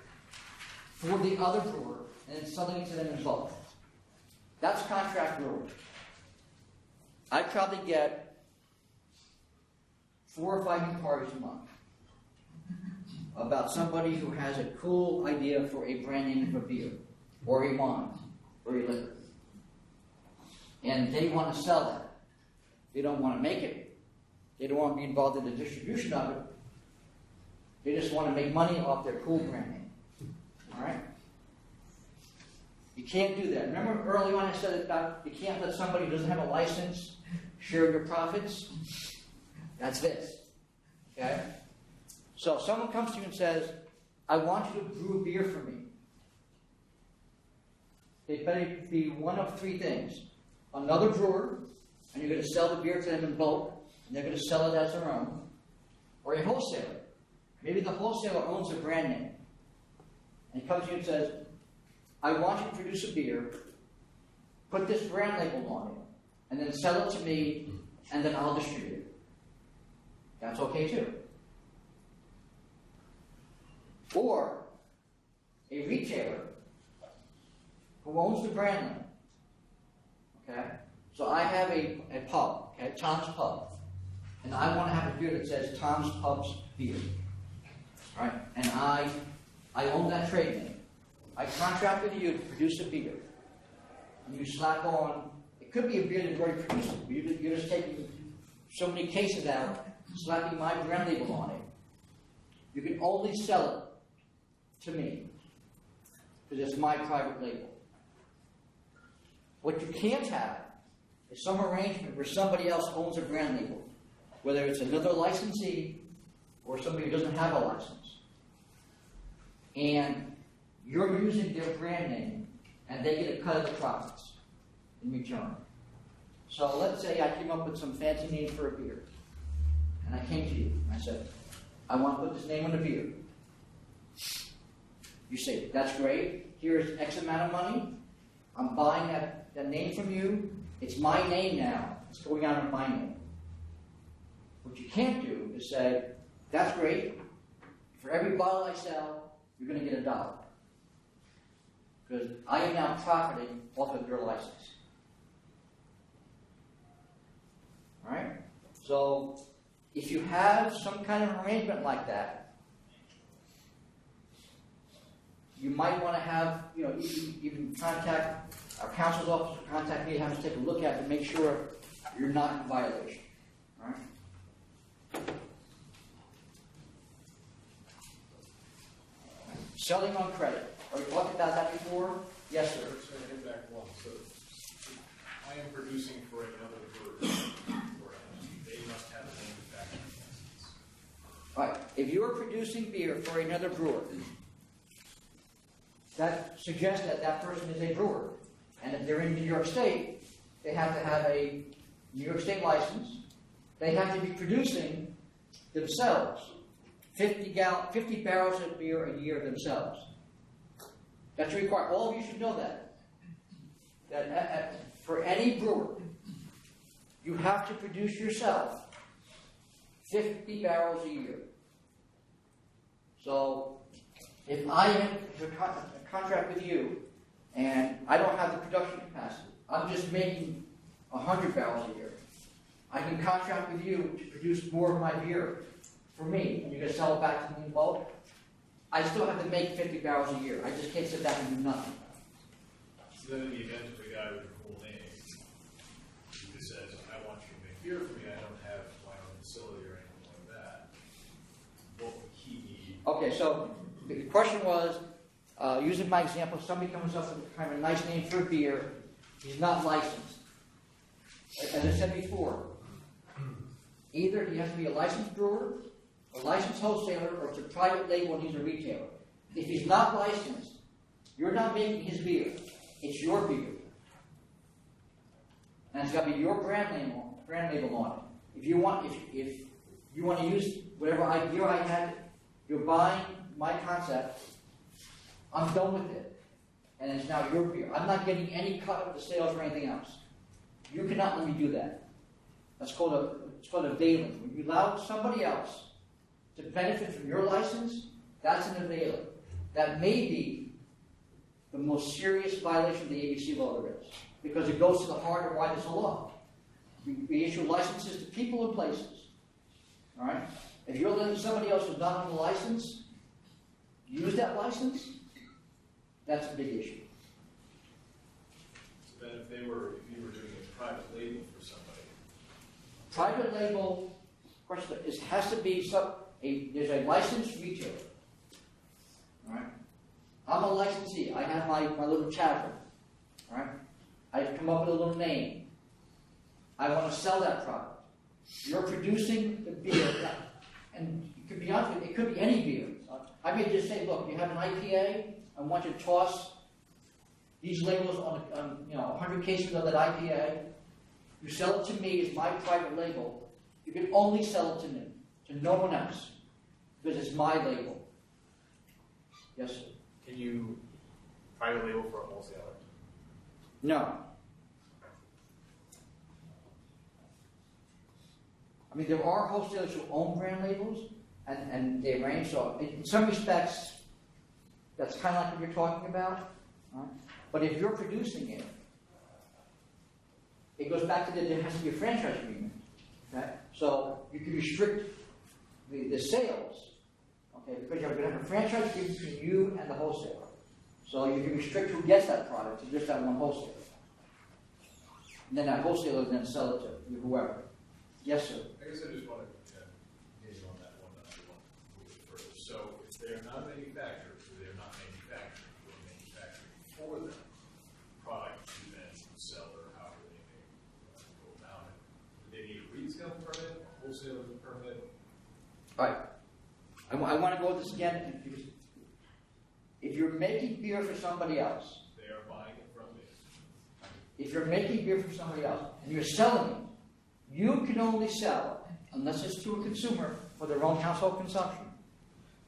for the other brewer and then selling it to them in bulk. That's contract brewing. I probably get 4 or 5 inquiries a month about somebody who has a cool idea for a brand name of a beer, or a wine, or a liquor. And they want to sell that. They don't want to make it. They don't want to be involved in the distribution of it. They just want to make money off their cool brand name. All right? You can't do that. Remember early on I said about you can't let somebody who doesn't have a license share your profits? That's this. Okay? So if someone comes to you and says, I want you to brew a beer for me. It better be one of 3 things. Another brewer, and you're going to sell the beer to them in bulk, and they're going to sell it as their own. Or a wholesaler. Maybe the wholesaler owns a brand name. And he comes to you and says, I want you to produce a beer, put this brand label on it, and then sell it to me, and then I'll distribute it. That's okay too. Or a retailer who owns the brand name. Okay? So I have a pub, okay, Tom's Pub. And I want to have a beer that says Tom's Pub's Beer. Right? And I own that trade name. I contract with you to produce a beer. And you slap on, it could be a beer that you've already produced. You're just taking so many cases out, slapping my brand label on it. You can only sell it to me, because it's my private label. What you can't have is some arrangement where somebody else owns a brand label, whether it's another licensee or somebody who doesn't have a license. And you're using their brand name, and they get a cut of the profits in return. So let's say I came up with some fancy name for a beer, and I came to you, and I said, I want to put this name on the beer. You say, that's great, here's X amount of money, I'm buying that name from you, it's my name now, it's going out in my name. What you can't do is say, that's great, for every bottle I sell, you're going to get $1. Because I am now profiting off of your license. Alright? So, if you have some kind of arrangement like that, you might want to have, even contact our counsel's office or contact me, have us take a look at it and make sure you're not in violation. All right? Selling on credit. Are we talking about that before? Yes, sir. So I get back one. So I am producing for another brewery. They must have a manufacturing license. All right. If you're producing beer for another brewer, that suggests that that person is a brewer. And if they're in New York State, they have to have a New York State license. They have to be producing themselves 50 barrels of beer a year themselves. That's required. All of you should know that. For any brewer, you have to produce yourself 50 barrels a year. So, if I have a contract with you, and I don't have the production capacity, I'm just making 100 barrels a year, I can contract with you to produce more of my beer for me, and you're going to sell it back to me in bulk. I still have to make 50 barrels a year. I just can't sit down and do nothing. So then in the event of a guy with a full name, who just says, I want you to make beer for me, I don't have my own facility or anything like that, what would he need? Okay, so the question was, using my example, somebody comes up with kind of a nice name for beer, he's not licensed. As I said before, either he has to be a licensed brewer, a licensed wholesaler, or it's a private label and he's a retailer. If he's not licensed, you're not making his beer. It's your beer. And it's got to be your brand label on it. If you want to use whatever beer I had, you're buying my concept, I'm done with it. And it's now your beer. I'm not getting any cut of the sales or anything else. You cannot let me do that. It's called a veiling. When you allow somebody else to benefit from your license, that's an availing. That may be the most serious violation of the ABC law there is, because it goes to the heart of why there's a law. We issue licenses to people and places. All right? If you're letting somebody else who's not on the license use that license, that's a big issue. So then if you were doing a private label for somebody. Private label, question is, has to be there's a licensed retailer. All right? I'm a licensee. I have my little chapter. All right? I come up with a little name. I want to sell that product. You're producing the beer, and it could be honest with you, it could be any beer. I may just say, look, you have an IPA. I want you to toss these labels on 100 cases of that IPA. You sell it to me as my private label. You can only sell it to me, to no one else, because it's my label. Yes, sir. Can you private label for a wholesaler? No. I mean, there are wholesalers who own brand labels, and they range. So, in some respects, that's kind of like what you're talking about. Right? But if you're producing it, it goes back to there has to be a franchise agreement. Okay? So you can restrict the sales, okay, because you're going to have a franchise agreement between you and the wholesaler. So you can restrict who gets that product to just that one wholesaler. And then that wholesaler then sell it to whoever. Yes, sir. I guess I just want to engage on that one further. So if they're not manufacturers, or they're not manufacturing, we're manufacturing for them product to then sell or however they may go about it. Do they need a retail permit, a wholesale permit? All right. I want to go with this again because if you're making beer for somebody else, They are buying it from me. if you're making beer for somebody else and you're selling it, you can only sell, unless it's to a consumer for their own household consumption,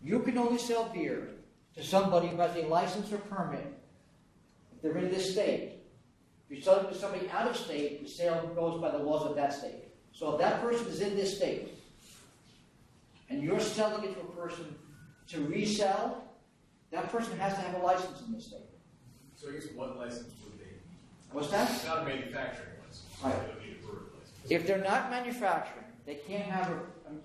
you can only sell beer to somebody who has a license or permit if they're in this state. If you sell it to somebody out of state, the sale goes by the laws of that state. So if that person is in this state, and you're selling it to a person to resell, that person has to have a license in this state. So I guess what license would they need? What's that? It's not a manufacturing license. Right. They don't need a brewery license. If they're not manufacturing, they can't have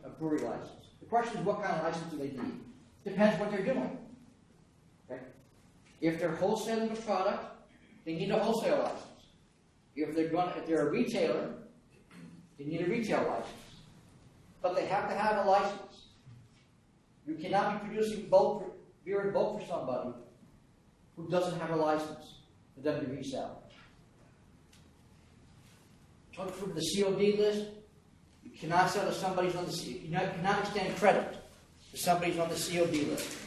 a brewery license. The question is, what kind of license do they need? Depends what they're doing. Okay? If they're wholesaling a product, they need a wholesale license. If they're a retailer, they need a retail license. But they have to have a license. You cannot be producing beer in bulk for somebody who doesn't have a license for them to resell. Talk from the COD list. You cannot sell to somebody who's on the COD. You cannot extend credit to somebody who's on the COD list.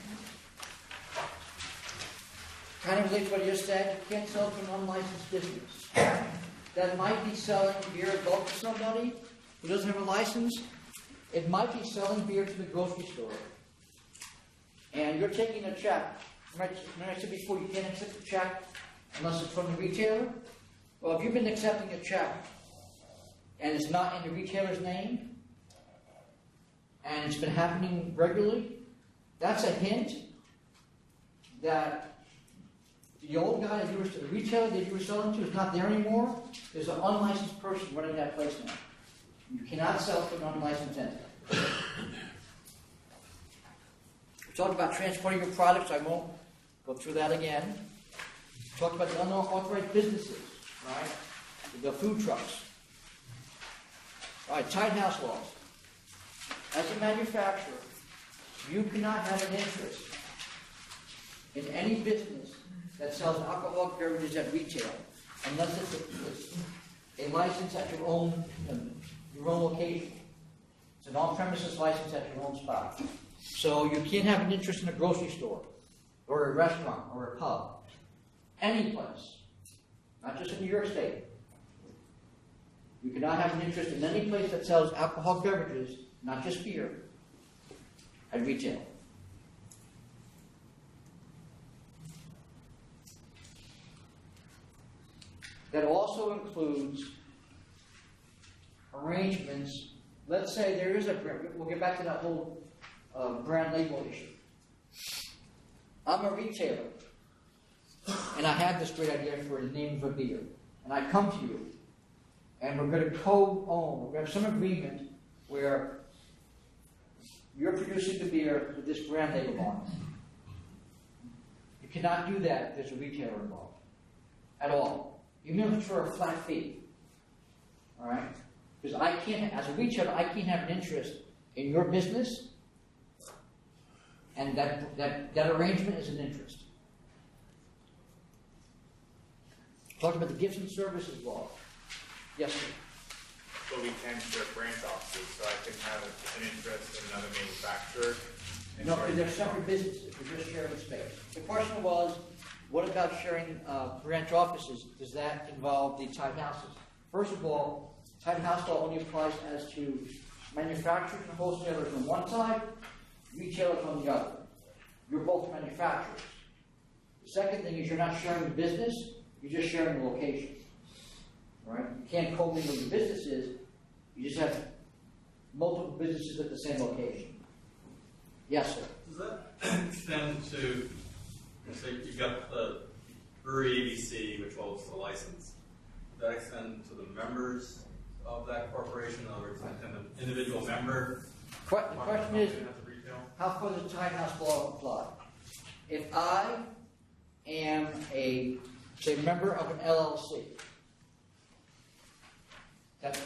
Kind of related to what you just said, you can't sell to an unlicensed business. That might be selling beer in bulk to somebody who doesn't have a license. It might be selling beer to the grocery store and you're taking a check, remember I said before, you can't accept a check unless it's from the retailer? Well, if you've been accepting a check and it's not in the retailer's name, and it's been happening regularly, that's a hint that the old guy that the retailer that you were selling to is not there anymore. There's an unlicensed person running that place now. You cannot sell to an unlicensed entity. We talked about transporting your products. I won't go through that again. We talked about the unauthorized businesses, right? The food trucks. All right, tied house laws. As a manufacturer, you cannot have an interest in any business that sells alcoholic beverages at retail unless it's a license at your own location. It's an on-premises license at your own spot. So you can't have an interest in a grocery store or a restaurant or a pub. Any place. Not just in New York State. You cannot have an interest in any place that sells alcoholic beverages, not just beer, at retail. That also includes arrangements. Let's say there is a brand, we'll get back to that whole brand label issue. I'm a retailer, and I have this great idea for the name of a beer. And I come to you, and we're going to co-own, we're going to have some agreement where you're producing the beer with this brand label on it. You cannot do that if there's a retailer involved. At all. Even if it's for a flat fee. Alright? Because I can't, as a retailer, I can't have an interest in your business, and that arrangement is an interest. Talked about the gifts and services law. Yes, sir. But we can share branch offices, so I can have an interest in another manufacturer. No, because they're separate businesses. We're just sharing space. The question was, what about sharing branch offices? Does that involve the tied houses? First of all, tied house law only applies as to manufacturers and wholesalers on one side, retailers on the other. You're both manufacturers. The second thing is you're not sharing the business, you're just sharing the location. Right? You can't commingle your businesses, you just have multiple businesses at the same location. Yes, sir. Does that extend to, say, you've got the brewery ABC, which holds the license. Does that extend to the members of that corporation? In other words, can an individual member? The question is, how far does the tied house law apply? If I am a member of an LLC that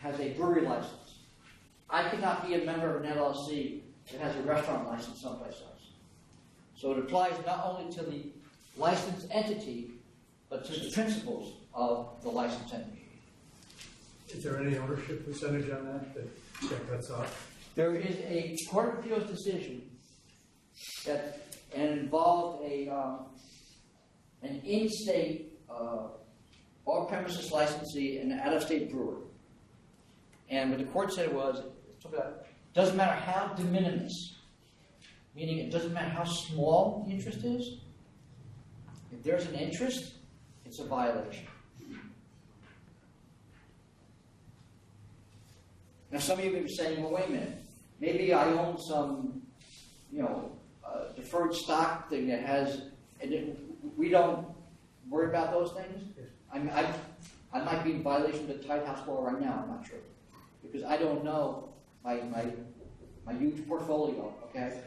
has a brewery license, I cannot be a member of an LLC that has a restaurant license someplace else. So it applies not only to the licensed entity, but to the principles of the licensed entity. Is there any ownership percentage on that cuts off? There is a Court of Appeals decision that involved an in-state off-premises licensee and an out-of-state brewer. And what the court said was, it doesn't matter how de minimis, meaning it doesn't matter how small the interest is, if there's an interest, it's a violation. Now some of you may be saying, well, wait a minute, maybe I own some, deferred stock thing that has, we don't worry about those things. I might be in violation of the tied house law right now, I'm not sure. Because I don't know my huge portfolio, okay?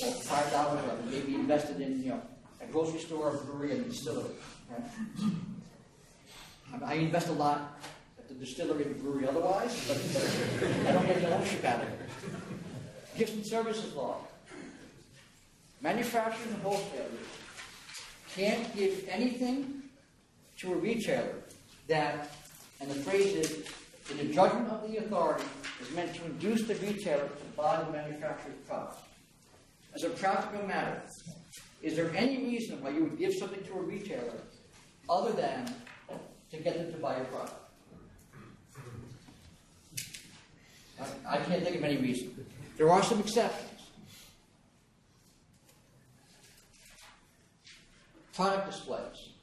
Well, $5 of it may be invested in, a grocery store, a brewery, and a distillery. Right? I invest a lot at the distillery and brewery otherwise, but I don't get any ownership out of it. Gifts and services law. Manufacturers and wholesalers can't give anything to a retailer that, and the phrase is, in the judgment of the authority, is meant to induce the retailer to buy the manufacturer's product. As a practical matter, is there any reason why you would give something to a retailer other than to get them to buy your product? I can't think of any reason. There are some exceptions. product displays.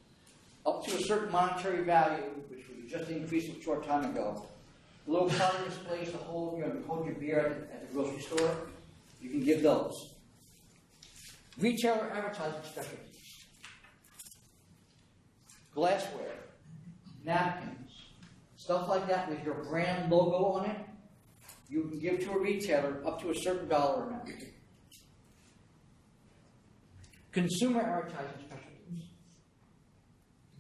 Up to a certain monetary value, which we just increased a short time ago, the little product displays to hold your beer at the grocery store, you can give those. Retailer advertising specialties. Glassware, napkins, stuff like that with your brand logo on it, you can give to a retailer up to a certain dollar amount. Consumer advertising specialties.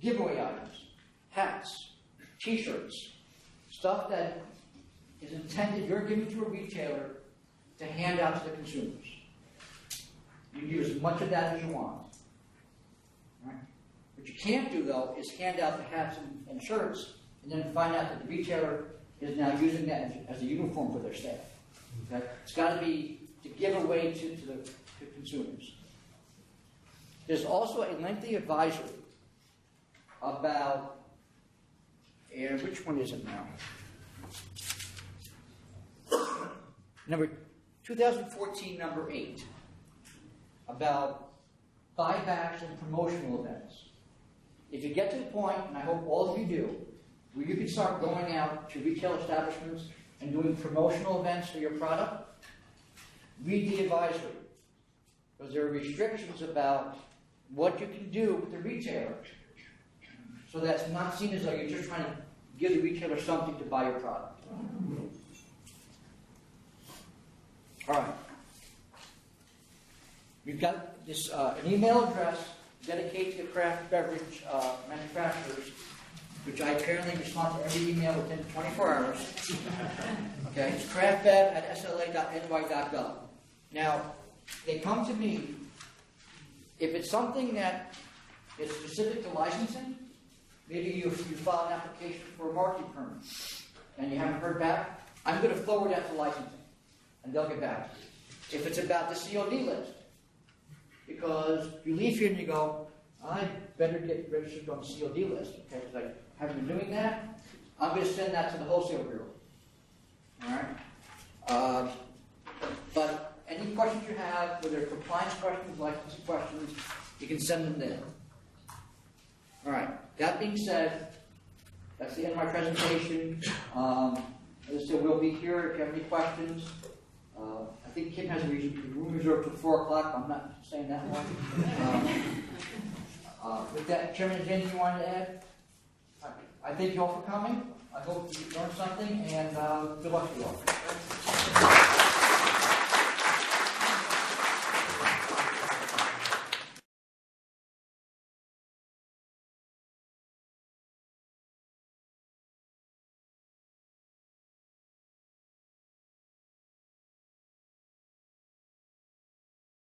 Giveaway items, hats, t-shirts, stuff that is intended, you're giving to a retailer to hand out to the consumers. You can do as much of that as you want. Right? What you can't do, though, is hand out the hats and shirts and then find out that the retailer is now using that as a uniform for their staff. Okay? It's got to be to give away to consumers. There's also a lengthy advisory about, and which one is it now? Number 2014, number 8, about buybacks and promotional events. If you get to the point, and I hope all of you do, where you can start going out to retail establishments and doing promotional events for your product, read the advisory. Because there are restrictions about what you can do with the retailer, so that's not seen as though you're just trying to give the retailer something to buy your product. All right. We've got this an email address dedicated to craft beverage manufacturers, which I apparently respond to every email within 24 hours. Okay, it's craftbev@sla.ny.gov. Now, they come to me if it's something that is specific to licensing. Maybe you file an application for a marketing permit and you haven't heard back. I'm going to forward that to licensing, and they'll get back to you. If it's about the COD list, because you leave here and you go, I better get registered on the COD list. Okay, it's like, haven't been doing that. I'm going to send that to the wholesale bureau. All right. But any questions you have, whether they're compliance questions, licensing questions, you can send them there. All right. That being said, that's the end of my presentation. As I said, we'll be here if you have any questions. I think Kim has a room reserved till 4 o'clock. I'm not saying that one. With that, Chairman, is there anything you wanted to add? I thank you all for coming. I hope you learned something, and good luck to you all.